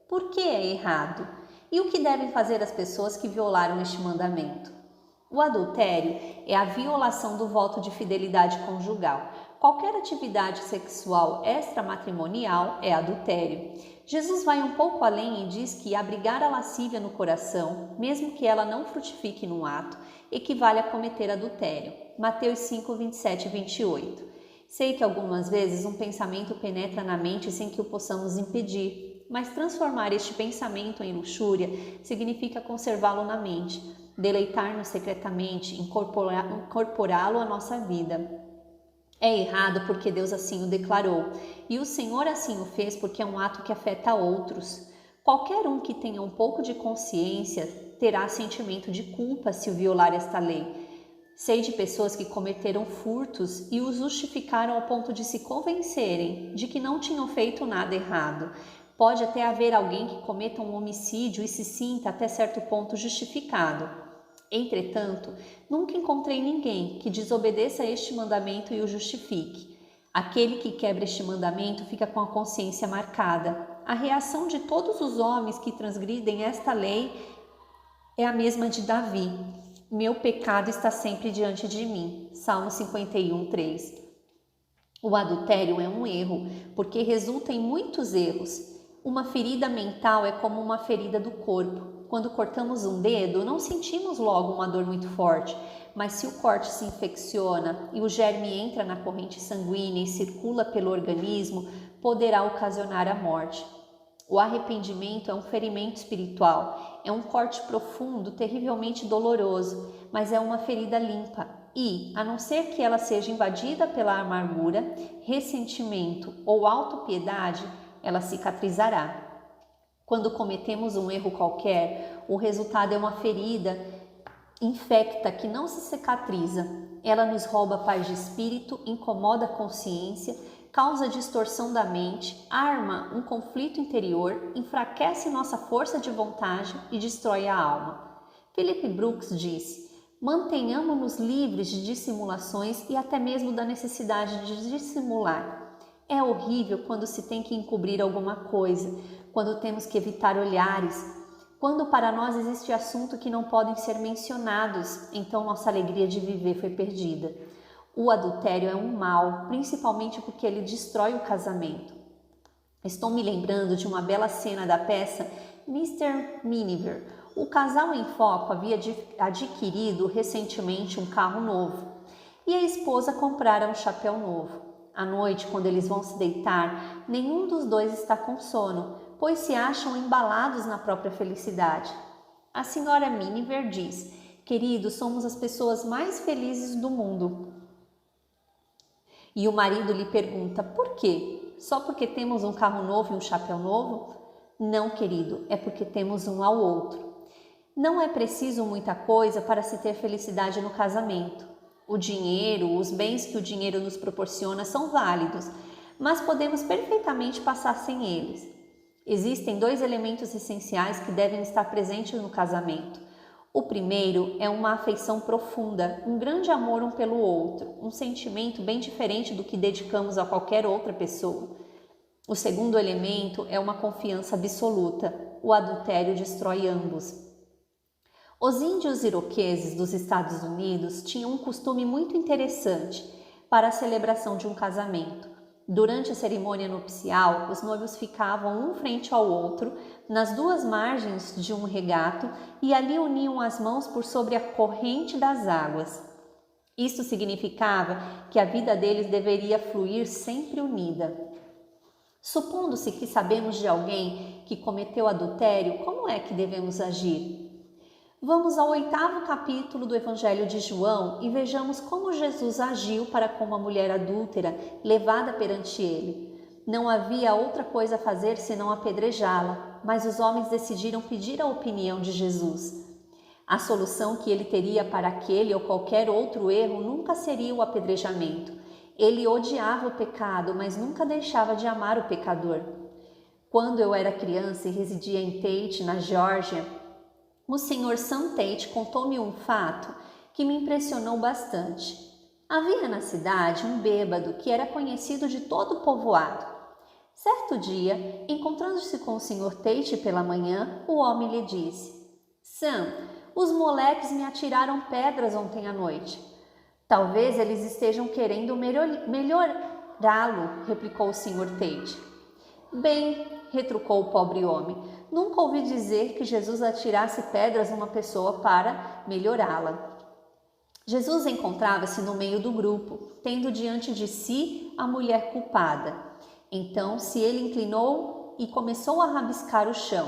Por que é errado? E o que devem fazer as pessoas que violaram este mandamento? O adultério é a violação do voto de fidelidade conjugal. Qualquer atividade sexual extramatrimonial é adultério. Jesus vai um pouco além e diz que abrigar a lascívia no coração, mesmo que ela não frutifique no ato, equivale a cometer adultério. Mateus 5, 27 e 28. Sei que algumas vezes um pensamento penetra na mente sem que o possamos impedir, mas transformar este pensamento em luxúria significa conservá-lo na mente, deleitar-nos secretamente, incorporá-lo à nossa vida. É errado porque Deus assim o declarou, e o Senhor assim o fez porque é um ato que afeta outros. Qualquer um que tenha um pouco de consciência terá sentimento de culpa se o violar esta lei. Sei de pessoas que cometeram furtos e os justificaram ao ponto de se convencerem de que não tinham feito nada errado. Pode até haver alguém que cometa um homicídio e se sinta até certo ponto justificado. Entretanto, nunca encontrei ninguém que desobedeça a este mandamento e o justifique. Aquele que quebra este mandamento fica com a consciência marcada. A reação de todos os homens que transgridem esta lei é a mesma de Davi. Meu pecado está sempre diante de mim. Salmo 51, 3. O adultério é um erro, porque resulta em muitos erros. Uma ferida mental é como uma ferida do corpo. Quando cortamos um dedo, não sentimos logo uma dor muito forte, mas se o corte se infecciona e o germe entra na corrente sanguínea e circula pelo organismo, poderá ocasionar a morte. O arrependimento é um ferimento espiritual, é um corte profundo, terrivelmente doloroso, mas é uma ferida limpa e, a não ser que ela seja invadida pela amargura, ressentimento ou autopiedade, ela cicatrizará. Quando cometemos um erro qualquer, o resultado é uma ferida infecta que não se cicatriza. Ela nos rouba a paz de espírito, incomoda a consciência, causa distorção da mente, arma um conflito interior, enfraquece nossa força de vontade e destrói a alma. Philip Brooks disse: mantenhamos-nos livres de dissimulações e até mesmo da necessidade de dissimular. É horrível quando se tem que encobrir alguma coisa, quando temos que evitar olhares, quando para nós existe assunto que não podem ser mencionados, então nossa alegria de viver foi perdida. O adultério é um mal, principalmente porque ele destrói o casamento. Estou me lembrando de uma bela cena da peça Mr. Miniver. O casal em foco havia adquirido recentemente um carro novo e a esposa comprara um chapéu novo. À noite, quando eles vão se deitar, nenhum dos dois está com sono, pois se acham embalados na própria felicidade. A senhora Miniver diz: querido, somos as pessoas mais felizes do mundo. E o marido lhe pergunta: por quê? Só porque temos um carro novo e um chapéu novo? Não, querido, é porque temos um ao outro. Não é preciso muita coisa para se ter felicidade no casamento. O dinheiro, os bens que o dinheiro nos proporciona são válidos, mas podemos perfeitamente passar sem eles. Existem 2 elementos essenciais que devem estar presentes no casamento. O primeiro é uma afeição profunda, um grande amor um pelo outro, um sentimento bem diferente do que dedicamos a qualquer outra pessoa. O segundo elemento é uma confiança absoluta. O adultério destrói ambos. Os índios iroqueses dos Estados Unidos tinham um costume muito interessante para a celebração de um casamento. Durante a cerimônia nupcial, os noivos ficavam um frente ao outro, nas 2 margens de um regato, e ali uniam as mãos por sobre a corrente das águas. Isto significava que a vida deles deveria fluir sempre unida. Supondo-se que sabemos de alguém que cometeu adultério, como é que devemos agir? Vamos ao 8º capítulo do Evangelho de João e vejamos como Jesus agiu para com uma mulher adúltera levada perante ele. Não havia outra coisa a fazer senão apedrejá-la, mas os homens decidiram pedir a opinião de Jesus. A solução que ele teria para aquele ou qualquer outro erro nunca seria o apedrejamento. Ele odiava o pecado, mas nunca deixava de amar o pecador. Quando eu era criança e residia em Tate, na Geórgia, o Sr. Sam Tate contou-me um fato que me impressionou bastante. Havia na cidade um bêbado que era conhecido de todo o povoado. Certo dia, encontrando-se com o Sr. Tate pela manhã, o homem lhe disse: Sam, os moleques me atiraram pedras ontem à noite. Talvez eles estejam querendo melhorá-lo, replicou o Sr. Tate. Bem, retrucou o pobre homem, nunca ouvi dizer que Jesus atirasse pedras numa pessoa para melhorá-la. Jesus encontrava-se no meio do grupo, tendo diante de si a mulher culpada. Então se ele inclinou e começou a rabiscar o chão.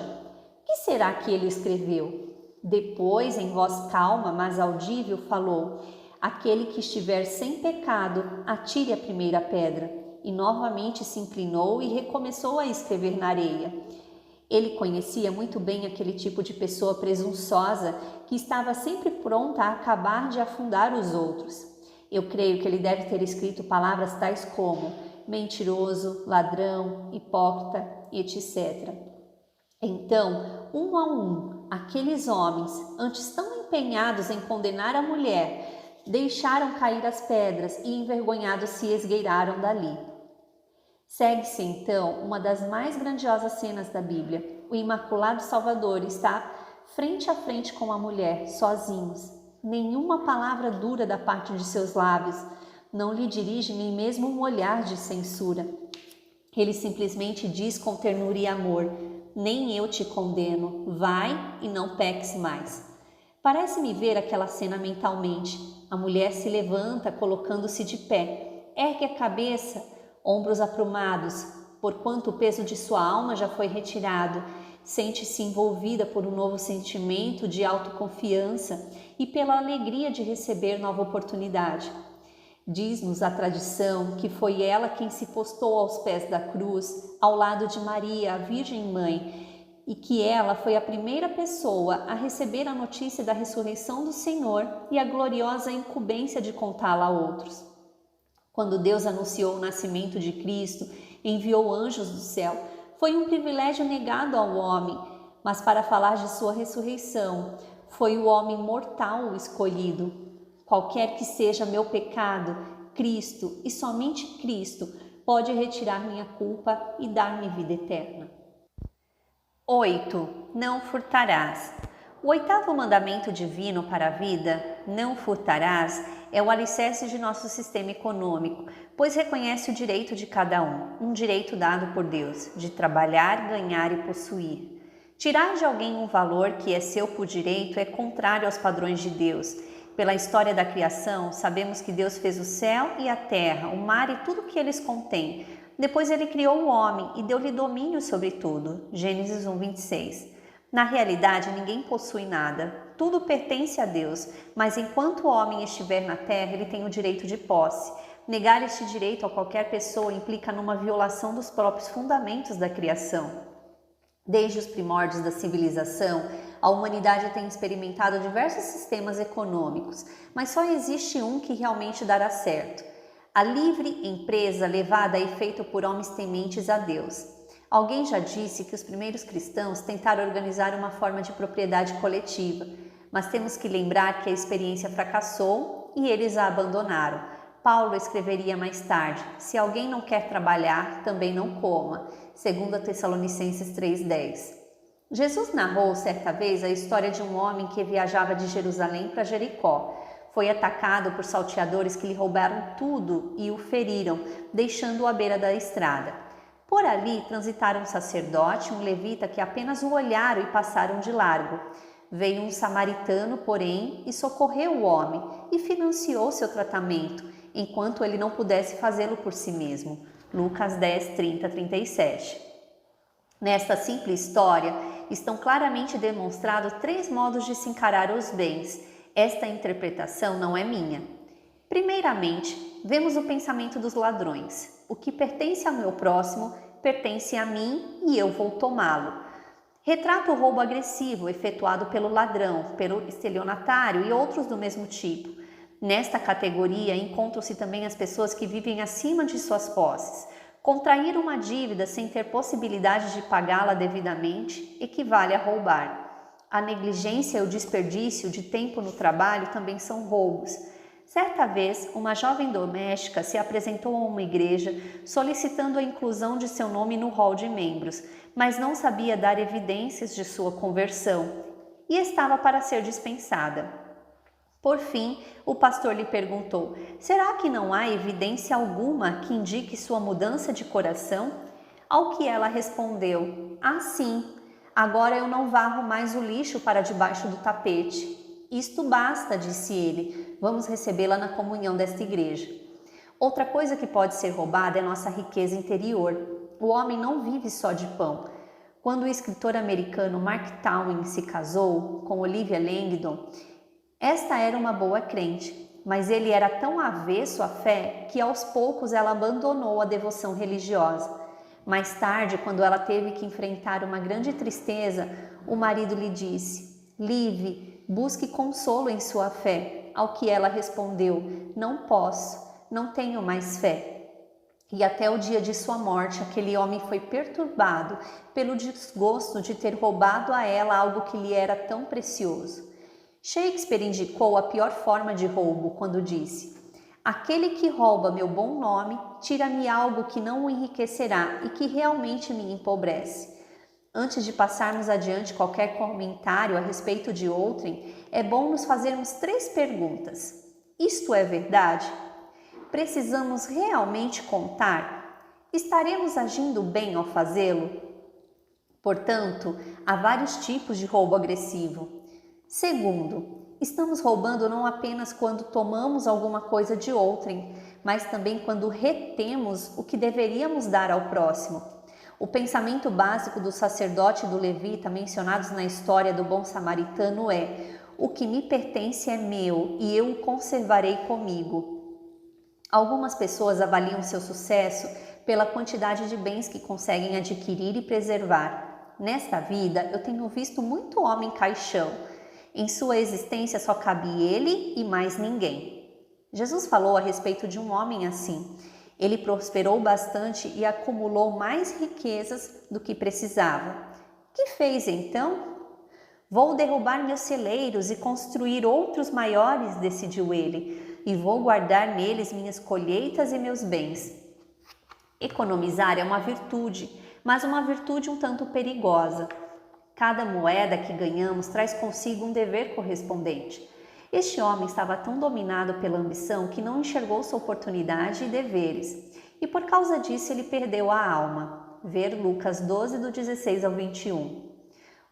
Que será que ele escreveu? Depois, em voz calma, mas audível, falou: aquele que estiver sem pecado, atire a primeira pedra. E novamente se inclinou e recomeçou a escrever na areia. Ele conhecia muito bem aquele tipo de pessoa presunçosa que estava sempre pronta a acabar de afundar os outros. Eu creio que ele deve ter escrito palavras tais como mentiroso, ladrão, hipócrita, etc. Então, um a um, aqueles homens, antes tão empenhados em condenar a mulher, deixaram cair as pedras e envergonhados se esgueiraram dali. Segue-se então uma das mais grandiosas cenas da Bíblia. O Imaculado Salvador está frente a frente com a mulher, sozinhos. Nenhuma palavra dura da parte de seus lábios, não lhe dirige nem mesmo um olhar de censura. Ele simplesmente diz com ternura e amor: nem eu te condeno, vai e não peques mais. Parece-me ver aquela cena mentalmente. A mulher se levanta colocando-se de pé, ergue a cabeça, ombros aprumados, porquanto o peso de sua alma já foi retirado. Sente-se envolvida por um novo sentimento de autoconfiança e pela alegria de receber nova oportunidade. Diz-nos a tradição que foi ela quem se postou aos pés da cruz, ao lado de Maria, a Virgem Mãe, e que ela foi a primeira pessoa a receber a notícia da ressurreição do Senhor e a gloriosa incumbência de contá-la a outros. Quando Deus anunciou o nascimento de Cristo, enviou anjos do céu. Foi um privilégio negado ao homem, mas para falar de sua ressurreição, foi o homem mortal o escolhido. Qualquer que seja meu pecado, Cristo e somente Cristo pode retirar minha culpa e dar-me vida eterna. 8. Não furtarás. O oitavo mandamento divino para a vida, não furtarás, é o alicerce de nosso sistema econômico, pois reconhece o direito de cada um direito dado por Deus, de trabalhar, ganhar e possuir. Tirar de alguém um valor que é seu por direito é contrário aos padrões de Deus. Pela história da criação, sabemos que Deus fez o céu e a terra, o mar e tudo o que eles contêm. Depois ele criou o homem e deu-lhe domínio sobre tudo. Gênesis 1:26. Na realidade, ninguém possui nada. Tudo pertence a Deus, mas enquanto o homem estiver na terra, ele tem o direito de posse. Negar este direito a qualquer pessoa implica numa violação dos próprios fundamentos da criação. Desde os primórdios da civilização, a humanidade tem experimentado diversos sistemas econômicos, mas só existe um que realmente dará certo: a livre empresa levada a efeito por homens tementes a Deus. Alguém já disse que os primeiros cristãos tentaram organizar uma forma de propriedade coletiva, mas temos que lembrar que a experiência fracassou e eles a abandonaram. Paulo escreveria mais tarde: se alguém não quer trabalhar, também não coma, 2 Tessalonicenses 3:10. Jesus narrou certa vez a história de um homem que viajava de Jerusalém para Jericó. Foi atacado por salteadores que lhe roubaram tudo e o feriram, deixando-o à beira da estrada. Por ali transitaram um sacerdote e um levita que apenas o olharam e passaram de largo. Veio um samaritano, porém, e socorreu o homem e financiou seu tratamento, enquanto ele não pudesse fazê-lo por si mesmo. Lucas 10:30-37. Nesta simples história, estão claramente demonstrados 3 modos de se encarar os bens. Esta interpretação não é minha. Primeiramente, vemos o pensamento dos ladrões. O que pertence ao meu próximo pertence a mim e eu vou tomá-lo. Retrata o roubo agressivo efetuado pelo ladrão, pelo estelionatário e outros do mesmo tipo. Nesta categoria encontram-se também as pessoas que vivem acima de suas posses. Contrair uma dívida sem ter possibilidade de pagá-la devidamente equivale a roubar. A negligência e o desperdício de tempo no trabalho também são roubos. Certa vez, uma jovem doméstica se apresentou a uma igreja solicitando a inclusão de seu nome no rol de membros, mas não sabia dar evidências de sua conversão e estava para ser dispensada. Por fim, o pastor lhe perguntou: será que não há evidência alguma que indique sua mudança de coração? Ao que ela respondeu: ah, sim, agora eu não varro mais o lixo para debaixo do tapete. Isto basta, disse ele, vamos recebê-la na comunhão desta igreja. Outra coisa que pode ser roubada é nossa riqueza interior. O homem não vive só de pão. Quando o escritor americano Mark Twain se casou com Olivia Langdon, esta era uma boa crente, mas ele era tão avesso à fé que aos poucos ela abandonou a devoção religiosa. Mais tarde, quando ela teve que enfrentar uma grande tristeza, o marido lhe disse: Liv, busque consolo em sua fé. Ao que ela respondeu: não posso, não tenho mais fé. E até o dia de sua morte, aquele homem foi perturbado pelo desgosto de ter roubado a ela algo que lhe era tão precioso. Shakespeare indicou a pior forma de roubo quando disse: aquele que rouba meu bom nome, tira-me algo que não o enriquecerá e que realmente me empobrece. Antes de passarmos adiante qualquer comentário a respeito de outrem, é bom nos fazermos 3 perguntas. Isto é verdade? Precisamos realmente contar? Estaremos agindo bem ao fazê-lo? Portanto, há vários tipos de roubo agressivo. Segundo, Estamos roubando não apenas quando tomamos alguma coisa de outrem, mas também quando retemos o que deveríamos dar ao próximo. O pensamento básico do sacerdote e do levita mencionados na história do bom samaritano é: o que me pertence é meu e eu o conservarei comigo. Algumas pessoas avaliam seu sucesso pela quantidade de bens que conseguem adquirir e preservar. Nesta vida, eu tenho visto muito homem caixão. Em sua existência só cabe ele e mais ninguém. Jesus falou a respeito de um homem assim. Ele prosperou bastante e acumulou mais riquezas do que precisava. Que fez então? Vou derrubar meus celeiros e construir outros maiores, decidiu ele, e vou guardar neles minhas colheitas e meus bens. Economizar é uma virtude, mas uma virtude um tanto perigosa. Cada moeda que ganhamos traz consigo um dever correspondente. Este homem estava tão dominado pela ambição que não enxergou sua oportunidade e deveres, e por causa disso ele perdeu a alma. Ver Lucas 12, do 16 ao 21.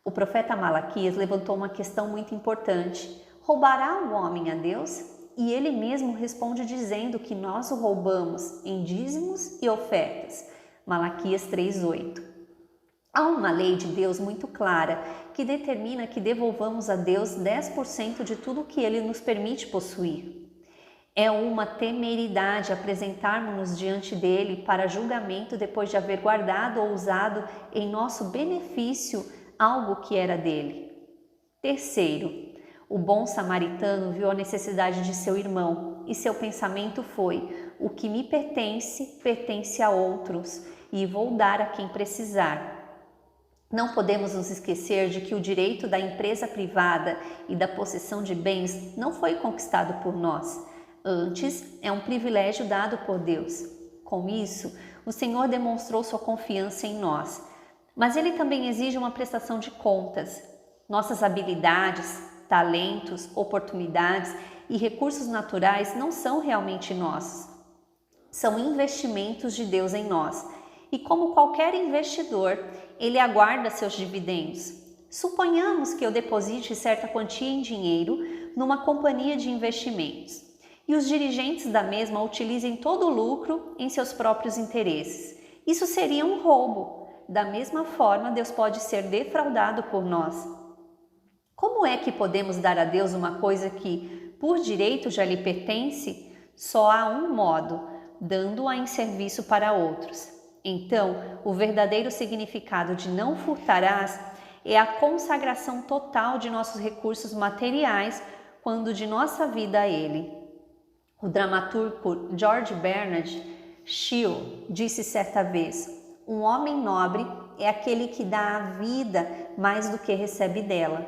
O profeta Malaquias levantou uma questão muito importante. Roubará o homem a Deus? E ele mesmo responde dizendo que nós o roubamos em dízimos e ofertas. Malaquias 3:8. Há uma lei de Deus muito clara que determina que devolvamos a Deus 10% de tudo que Ele nos permite possuir. É uma temeridade apresentarmos-nos diante dele para julgamento depois de haver guardado ou usado em nosso benefício algo que era dele. Terceiro, o bom samaritano viu a necessidade de seu irmão e seu pensamento foi: o que me pertence, pertence a outros e vou dar a quem precisar. Não podemos nos esquecer de que o direito da empresa privada e da possessão de bens não foi conquistado por nós. Antes, é um privilégio dado por Deus. Com isso, o Senhor demonstrou sua confiança em nós. Mas Ele também exige uma prestação de contas. Nossas habilidades, talentos, oportunidades e recursos naturais não são realmente nossos. São investimentos de Deus em nós. E como qualquer investidor, ele aguarda seus dividendos. Suponhamos que eu deposite certa quantia em dinheiro numa companhia de investimentos e os dirigentes da mesma utilizem todo o lucro em seus próprios interesses. Isso seria um roubo. Da mesma forma, Deus pode ser defraudado por nós. Como é que podemos dar a Deus uma coisa que, por direito, já lhe pertence? Só há um modo: dando-a em serviço para outros. Então, o verdadeiro significado de não furtarás é a consagração total de nossos recursos materiais quando de nossa vida a Ele. O dramaturgo George Bernard Shaw disse certa vez: um homem nobre é aquele que dá a vida mais do que recebe dela.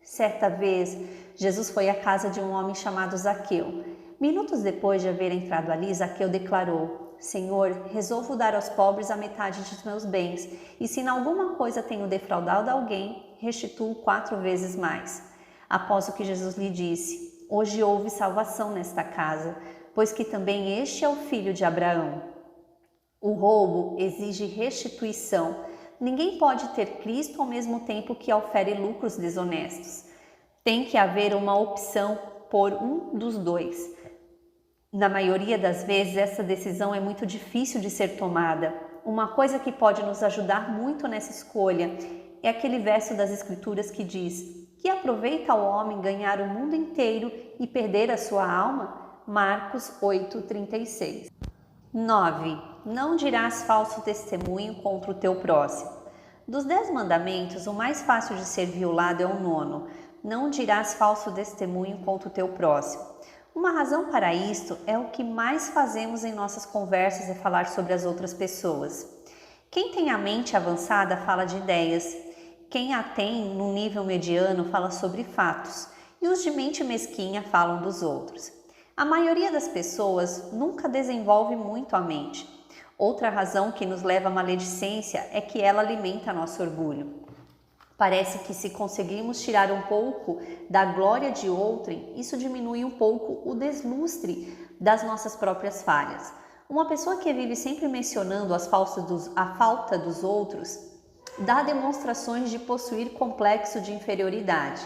Certa vez, Jesus foi à casa de um homem chamado Zaqueu. Minutos depois de haver entrado ali, Zaqueu declarou: Senhor, resolvo dar aos pobres a metade dos meus bens, e se em alguma coisa tenho defraudado alguém, restituo 4 vezes mais. Após o que Jesus lhe disse: hoje houve salvação nesta casa, pois que também este é o filho de Abraão. O roubo exige restituição. Ninguém pode ter Cristo ao mesmo tempo que ofere lucros desonestos. Tem que haver uma opção por um dos dois. Na maioria das vezes, essa decisão é muito difícil de ser tomada. Uma coisa que pode nos ajudar muito nessa escolha é aquele verso das Escrituras que diz: que aproveita ao homem ganhar o mundo inteiro e perder a sua alma? Marcos 8:36. 9. Não dirás falso testemunho contra o teu próximo. Dos 10 mandamentos, o mais fácil de ser violado é o 9. Não dirás falso testemunho contra o teu próximo. Uma razão para isto é o que mais fazemos em nossas conversas é falar sobre as outras pessoas. Quem tem a mente avançada fala de ideias. Quem a tem no nível mediano fala sobre fatos. E os de mente mesquinha falam dos outros. A maioria das pessoas nunca desenvolve muito a mente. Outra razão que nos leva à maledicência é que ela alimenta nosso orgulho. Parece que se conseguirmos tirar um pouco da glória de outrem, isso diminui um pouco o deslustre das nossas próprias falhas. Uma pessoa que vive sempre mencionando a falta dos outros dá demonstrações de possuir complexo de inferioridade.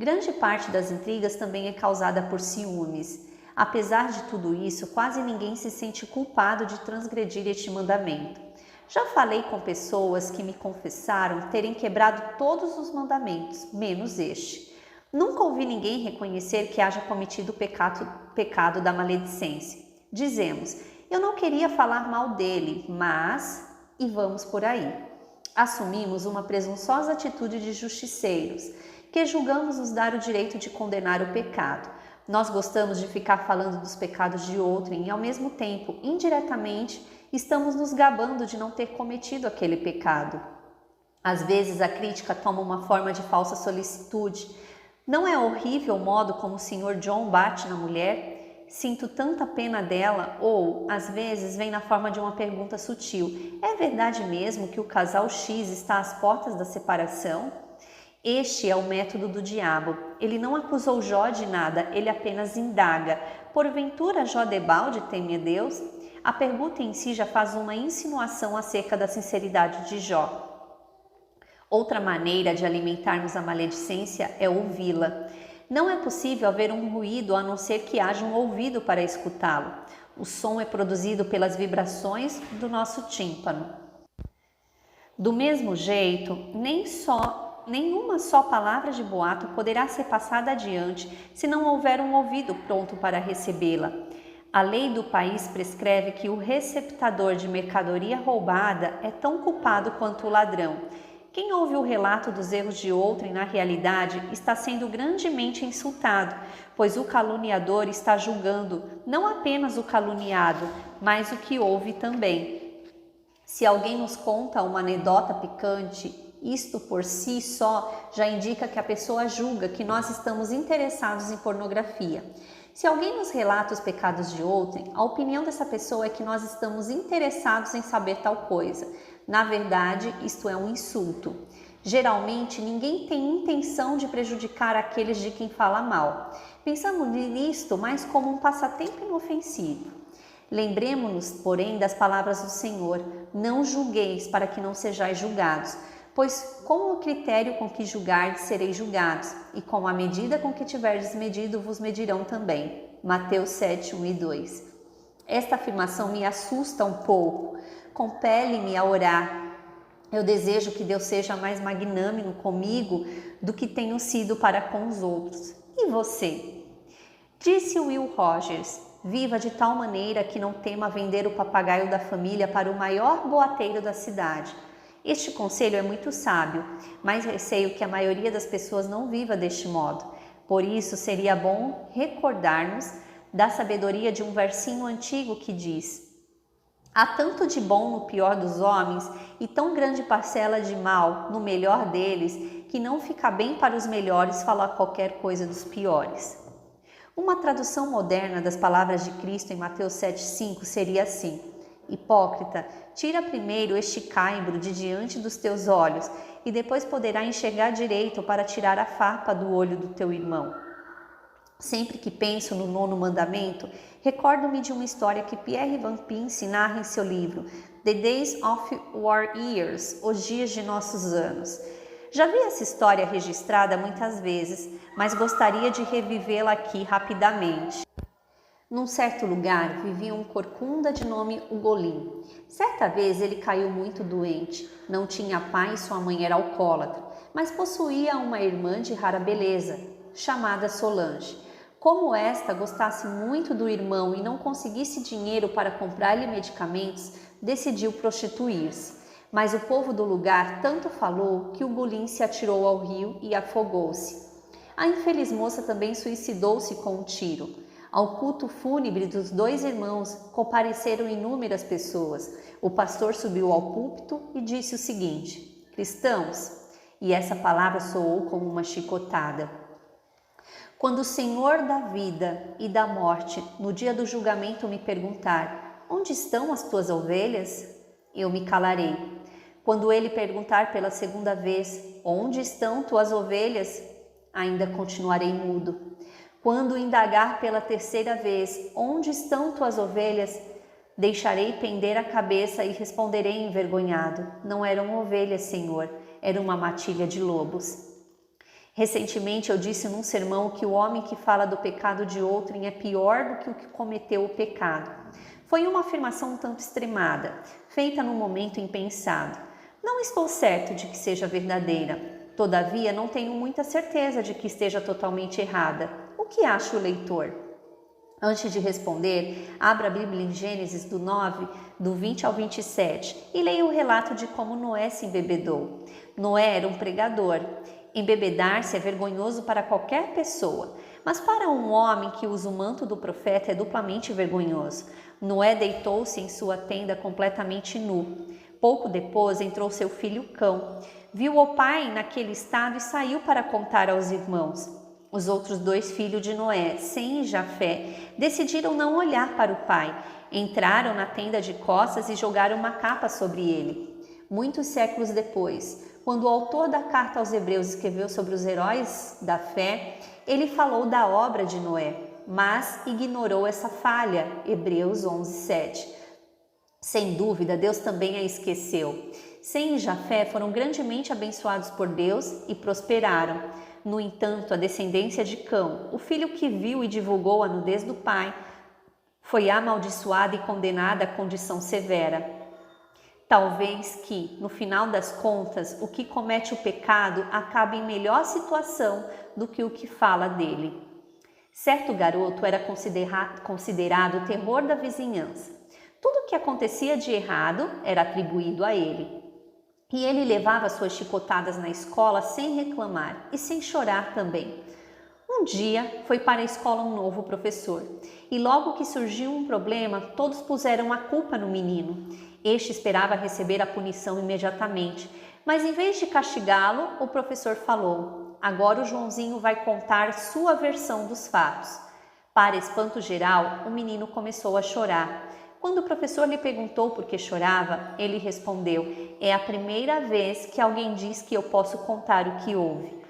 Grande parte das intrigas também é causada por ciúmes. Apesar de tudo isso, quase ninguém se sente culpado de transgredir este mandamento. Já falei com pessoas que me confessaram terem quebrado todos os mandamentos, menos este. Nunca ouvi ninguém reconhecer que haja cometido o pecado da maledicência. Dizemos, eu não queria falar mal dele, mas... e vamos por aí. Assumimos uma presunçosa atitude de justiceiros, que julgamos nos dar o direito de condenar o pecado. Nós gostamos de ficar falando dos pecados de outrem e, ao mesmo tempo, indiretamente, estamos nos gabando de não ter cometido aquele pecado. Às vezes, a crítica toma uma forma de falsa solicitude. Não é horrível o modo como o Sr. John bate na mulher? Sinto tanta pena dela. Ou, às vezes, vem na forma de uma pergunta sutil. É verdade mesmo que o casal X está às portas da separação? Este é o método do diabo. Ele não acusou Jó de nada, ele apenas indaga. Porventura Jó debalde teme a Deus? A pergunta em si já faz uma insinuação acerca da sinceridade de Jó. Outra maneira de alimentarmos a maledicência é ouvi-la. Não é possível haver um ruído a não ser que haja um ouvido para escutá-lo. O som é produzido pelas vibrações do nosso tímpano. Do mesmo jeito, nenhuma só palavra de boato poderá ser passada adiante se não houver um ouvido pronto para recebê-la. A lei do país prescreve que o receptador de mercadoria roubada é tão culpado quanto o ladrão. Quem ouve o relato dos erros de outrem, na realidade, está sendo grandemente insultado, pois o caluniador está julgando não apenas o caluniado, mas o que ouve também. Se alguém nos conta uma anedota picante, isto por si só já indica que a pessoa julga que nós estamos interessados em pornografia. Se alguém nos relata os pecados de outrem, a opinião dessa pessoa é que nós estamos interessados em saber tal coisa. Na verdade, isto é um insulto. Geralmente, ninguém tem intenção de prejudicar aqueles de quem fala mal. Pensamos nisto mais como um passatempo inofensivo. Lembremos-nos, porém, das palavras do Senhor: não julgueis para que não sejais julgados, pois com o critério com que julgardes sereis julgados, e com a medida com que tiverdes medido vos medirão também. Mateus 7, 1 e 2. Esta afirmação me assusta um pouco, compele-me a orar. Eu desejo que Deus seja mais magnânimo comigo do que tenho sido para com os outros. E você? Disse Will Rogers: viva de tal maneira que não tema vender o papagaio da família para o maior boateiro da cidade. Este conselho é muito sábio, mas receio que a maioria das pessoas não viva deste modo. Por isso, seria bom recordarmos da sabedoria de um versinho antigo que diz: há tanto de bom no pior dos homens e tão grande parcela de mal no melhor deles, que não fica bem para os melhores falar qualquer coisa dos piores. Uma tradução moderna das palavras de Cristo em Mateus 7,5 seria assim: hipócrita, tira primeiro este caimbro de diante dos teus olhos, e depois poderá enxergar direito para tirar a farpa do olho do teu irmão. Sempre que penso no 9º mandamento, recordo-me de uma história que Pierre Van Pince narra em seu livro The Days of Our Years, Os Dias de Nossos Anos. Já vi essa história registrada muitas vezes, mas gostaria de revivê-la aqui rapidamente. Num certo lugar vivia um corcunda de nome Ugolin. Certa vez ele caiu muito doente, não tinha pai e sua mãe era alcoólatra, mas possuía uma irmã de rara beleza, chamada Solange. Como esta gostasse muito do irmão e não conseguisse dinheiro para comprar-lhe medicamentos, decidiu prostituir-se. Mas o povo do lugar tanto falou que Ugolin se atirou ao rio e afogou-se. A infeliz moça também suicidou-se com um tiro. Ao culto fúnebre dos dois irmãos compareceram inúmeras pessoas. O pastor subiu ao púlpito e disse o seguinte: cristãos, e essa palavra soou como uma chicotada. Quando o Senhor da vida e da morte, no dia do julgamento, me perguntar: onde estão as tuas ovelhas? Eu me calarei. Quando ele perguntar pela segunda vez: onde estão tuas ovelhas? Ainda continuarei mudo. Quando indagar pela terceira vez: onde estão tuas ovelhas? Deixarei pender a cabeça e responderei envergonhado: não eram ovelhas, Senhor, era uma matilha de lobos. Recentemente eu disse num sermão que o homem que fala do pecado de outrem é pior do que o que cometeu o pecado. Foi uma afirmação um tanto extremada, feita num momento impensado. Não estou certo de que seja verdadeira. Todavia, não tenho muita certeza de que esteja totalmente errada. O que acha o leitor? Antes de responder, abra a Bíblia em Gênesis do 9, do 20 ao 27 e leia o relato de como Noé se embebedou. Noé era um pregador. Embebedar-se é vergonhoso para qualquer pessoa, mas para um homem que usa o manto do profeta é duplamente vergonhoso. Noé deitou-se em sua tenda completamente nu. Pouco depois entrou seu filho Cão. Viu o pai naquele estado e saiu para contar aos irmãos. Os outros 2 filhos de Noé, Sem e Jafé, decidiram não olhar para o pai. Entraram na tenda de costas e jogaram uma capa sobre ele. Muitos séculos depois, quando o autor da carta aos Hebreus escreveu sobre os heróis da fé, ele falou da obra de Noé, mas ignorou essa falha, Hebreus 11:7. Sem dúvida, Deus também a esqueceu. Sem e Jafé foram grandemente abençoados por Deus e prosperaram. No entanto, a descendência de Cão, o filho que viu e divulgou a nudez do pai, foi amaldiçoada e condenada à condição severa. Talvez que, no final das contas, o que comete o pecado acabe em melhor situação do que o que fala dele. Certo garoto era considerado o terror da vizinhança. Tudo o que acontecia de errado era atribuído a ele. E ele levava suas chicotadas na escola sem reclamar e sem chorar também. Um dia foi para a escola um novo professor, e logo que surgiu um problema, todos puseram a culpa no menino. Este esperava receber a punição imediatamente, mas em vez de castigá-lo, o professor falou: agora o Joãozinho vai contar sua versão dos fatos. Para espanto geral, o menino começou a chorar. Quando o professor lhe perguntou por que chorava, ele respondeu: é a primeira vez que alguém diz que eu posso contar o que houve.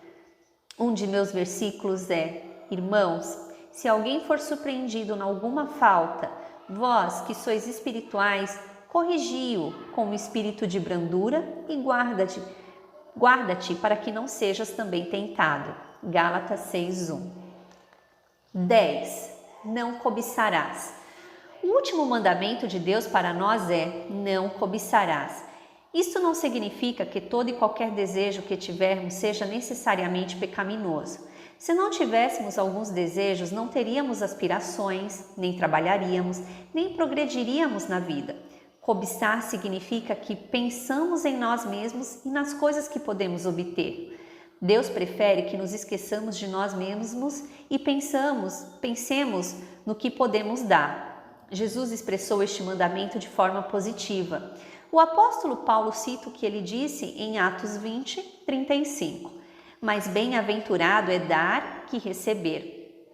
Um de meus versículos é: irmãos, se alguém for surpreendido em alguma falta, vós que sois espirituais, corrigi-o com um espírito de brandura e guarda-te para que não sejas também tentado. Gálatas 6:1. 10. Não cobiçarás. O último mandamento de Deus para nós é: não cobiçarás. Isso não significa que todo e qualquer desejo que tivermos seja necessariamente pecaminoso. Se não tivéssemos alguns desejos, não teríamos aspirações, nem trabalharíamos, nem progrediríamos na vida. Cobiçar significa que pensamos em nós mesmos e nas coisas que podemos obter. Deus prefere que nos esqueçamos de nós mesmos e pensemos no que podemos dar. Jesus expressou este mandamento de forma positiva. O apóstolo Paulo cita o que ele disse em Atos 20:35. Mas bem-aventurado é dar que receber.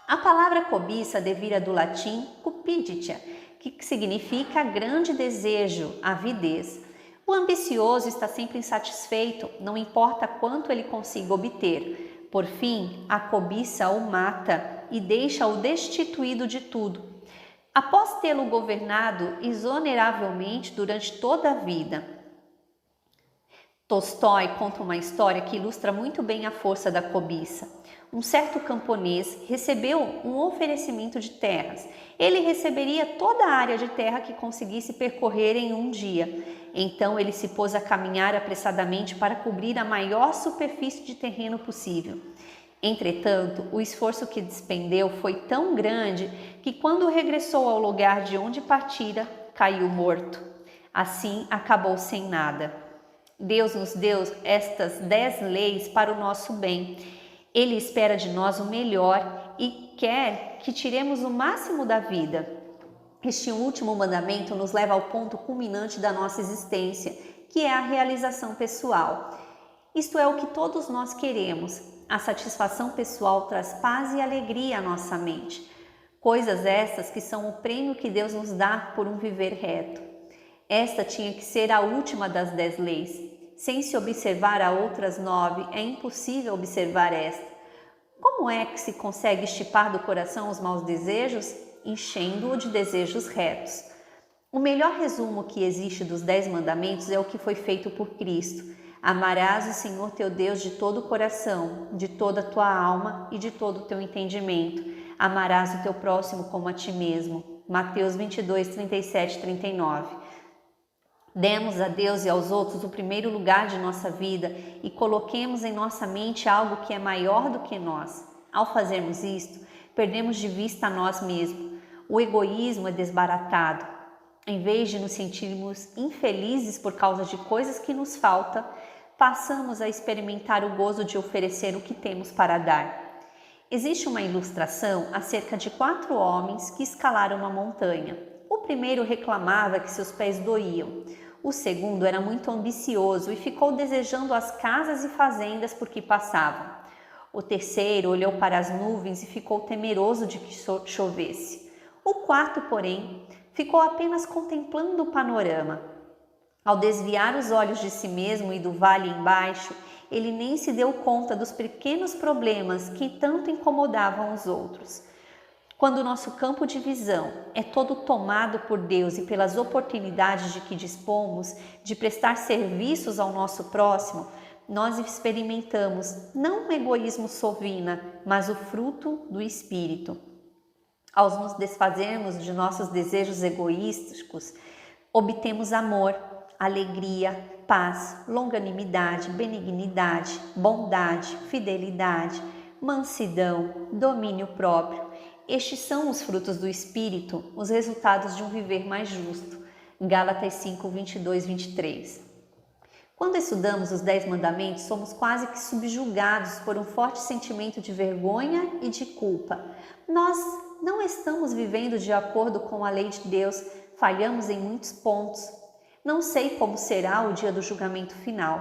A palavra cobiça devira do latim cupiditia, que significa grande desejo, avidez. O ambicioso está sempre insatisfeito, não importa quanto ele consiga obter. Por fim, a cobiça o mata e deixa-o destituído de tudo. Após tê-lo governado exoneravelmente durante toda a vida. Tolstói conta uma história que ilustra muito bem a força da cobiça. Um certo camponês recebeu um oferecimento de terras. Ele receberia toda a área de terra que conseguisse percorrer em um dia. Então ele se pôs a caminhar apressadamente para cobrir a maior superfície de terreno possível. Entretanto, o esforço que despendeu foi tão grande que quando regressou ao lugar de onde partira, caiu morto. Assim, acabou sem nada. Deus nos deu estas 10 leis para o nosso bem. Ele espera de nós o melhor e quer que tiremos o máximo da vida. Este último mandamento nos leva ao ponto culminante da nossa existência, que é a realização pessoal. Isto é o que todos nós queremos. A satisfação pessoal traz paz e alegria à nossa mente. Coisas essas que são o prêmio que Deus nos dá por um viver reto. Esta tinha que ser a última das 10 leis. Sem se observar a outras 9, é impossível observar esta. Como é que se consegue estipar do coração os maus desejos? Enchendo-o de desejos retos. O melhor resumo que existe dos 10 mandamentos é o que foi feito por Cristo. Amarás o Senhor teu Deus de todo o coração, de toda a tua alma e de todo o teu entendimento. Amarás o teu próximo como a ti mesmo. Mateus 22, 37 e 39. Demos a Deus e aos outros o primeiro lugar de nossa vida e coloquemos em nossa mente algo que é maior do que nós. Ao fazermos isto, perdemos de vista a nós mesmos. O egoísmo é desbaratado. Em vez de nos sentirmos infelizes por causa de coisas que nos faltam, passamos a experimentar o gozo de oferecer o que temos para dar. Existe uma ilustração acerca de 4 homens que escalaram uma montanha. O primeiro reclamava que seus pés doíam. O segundo era muito ambicioso e ficou desejando as casas e fazendas por que passavam. O terceiro olhou para as nuvens e ficou temeroso de que chovesse. O quarto, porém, ficou apenas contemplando o panorama. Ao desviar os olhos de si mesmo e do vale embaixo, ele nem se deu conta dos pequenos problemas que tanto incomodavam os outros. Quando o nosso campo de visão é todo tomado por Deus e pelas oportunidades de que dispomos de prestar serviços ao nosso próximo, nós experimentamos não um egoísmo sovina, mas o fruto do Espírito. Ao nos desfazermos de nossos desejos egoísticos, obtemos amor, alegria, paz, longanimidade, benignidade, bondade, fidelidade, mansidão, domínio próprio. Estes são os frutos do Espírito, os resultados de um viver mais justo. Gálatas 5, 22, 23. Quando estudamos os 10 mandamentos, somos quase que subjugados por um forte sentimento de vergonha e de culpa. Nós não estamos vivendo de acordo com a lei de Deus, falhamos em muitos pontos. Não sei como será o dia do julgamento final.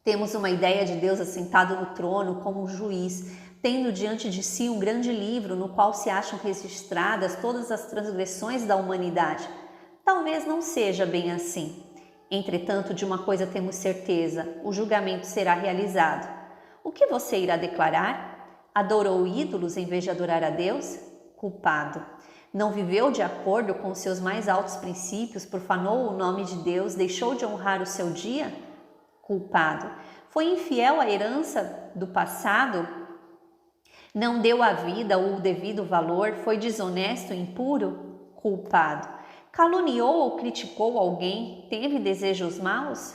Temos uma ideia de Deus assentado no trono como um juiz, tendo diante de si um grande livro no qual se acham registradas todas as transgressões da humanidade. Talvez não seja bem assim. Entretanto, de uma coisa temos certeza, o julgamento será realizado. O que você irá declarar? Adorou ídolos em vez de adorar a Deus? Culpado. Não viveu de acordo com os seus mais altos princípios, profanou o nome de Deus, deixou de honrar o seu dia? Culpado. Foi infiel à herança do passado? Não deu à vida o devido valor? Foi desonesto e impuro? Culpado. Caluniou ou criticou alguém? Teve desejos maus?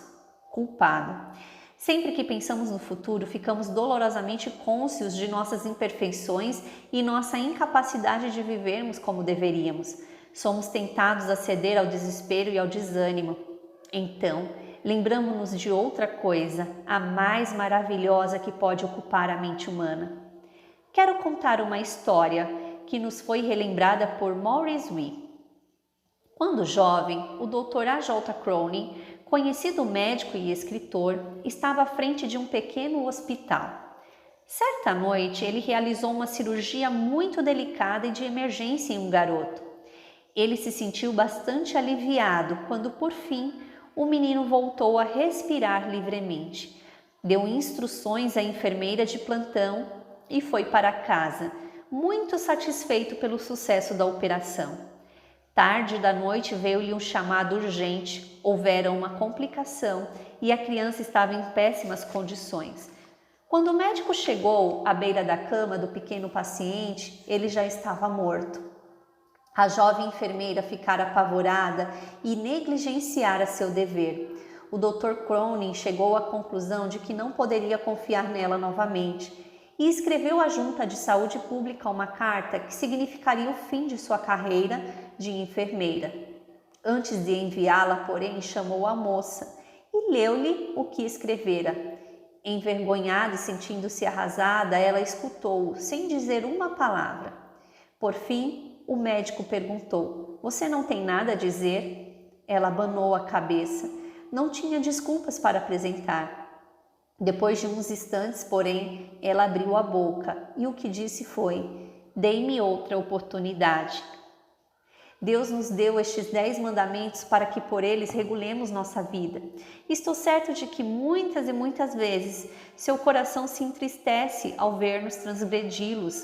Culpado. Sempre que pensamos no futuro, ficamos dolorosamente cônscios de nossas imperfeições e nossa incapacidade de vivermos como deveríamos. Somos tentados a ceder ao desespero e ao desânimo. Então, lembramos-nos de outra coisa, a mais maravilhosa que pode ocupar a mente humana. Quero contar uma história que nos foi relembrada por Maurice Wee. Quando jovem, o Dr. A.J. Cronin, conhecido médico e escritor, estava à frente de um pequeno hospital. Certa noite, ele realizou uma cirurgia muito delicada e de emergência em um garoto. Ele se sentiu bastante aliviado quando, por fim, o menino voltou a respirar livremente. Deu instruções à enfermeira de plantão e foi para casa, muito satisfeito pelo sucesso da operação. Tarde da noite veio-lhe um chamado urgente, houvera uma complicação e a criança estava em péssimas condições. Quando o médico chegou à beira da cama do pequeno paciente, ele já estava morto. A jovem enfermeira ficara apavorada e negligenciara seu dever. O Dr. Cronin chegou à conclusão de que não poderia confiar nela novamente e escreveu à Junta de Saúde Pública uma carta que significaria o fim de sua carreira de enfermeira. Antes de enviá-la, porém, chamou a moça e leu-lhe o que escrevera. Envergonhada e sentindo-se arrasada, ela escutou-o, sem dizer uma palavra. Por fim, o médico perguntou: "Você não tem nada a dizer?" Ela abanou a cabeça. Não tinha desculpas para apresentar. Depois de uns instantes, porém, ela abriu a boca e o que disse foi: "Dei-me outra oportunidade." Deus nos deu estes 10 mandamentos para que por eles regulemos nossa vida. Estou certo de que muitas e muitas vezes seu coração se entristece ao ver-nos transgredi-los.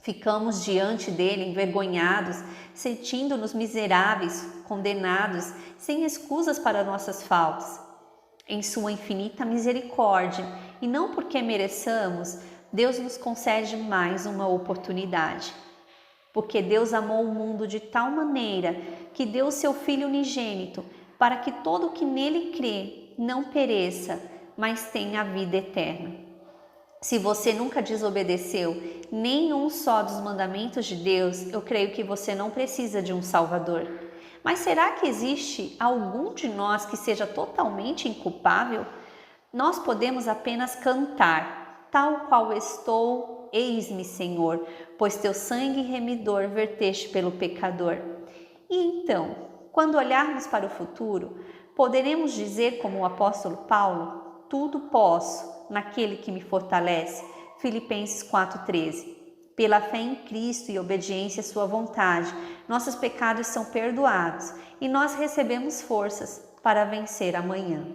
Ficamos diante dele envergonhados, sentindo-nos miseráveis, condenados, sem escusas para nossas faltas. Em sua infinita misericórdia, e não porque mereçamos, Deus nos concede mais uma oportunidade. Porque Deus amou o mundo de tal maneira que deu o seu Filho unigênito, para que todo o que nele crê não pereça, mas tenha a vida eterna. Se você nunca desobedeceu nenhum só dos mandamentos de Deus, eu creio que você não precisa de um Salvador. Mas será que existe algum de nós que seja totalmente inculpável? Nós podemos apenas cantar, tal qual estou, eis-me, Senhor, pois teu sangue remidor verteste pelo pecador. E então, quando olharmos para o futuro, poderemos dizer como o apóstolo Paulo, tudo posso naquele que me fortalece, Filipenses 4,13. Pela fé em Cristo e obediência à sua vontade, nossos pecados são perdoados e nós recebemos forças para vencer amanhã.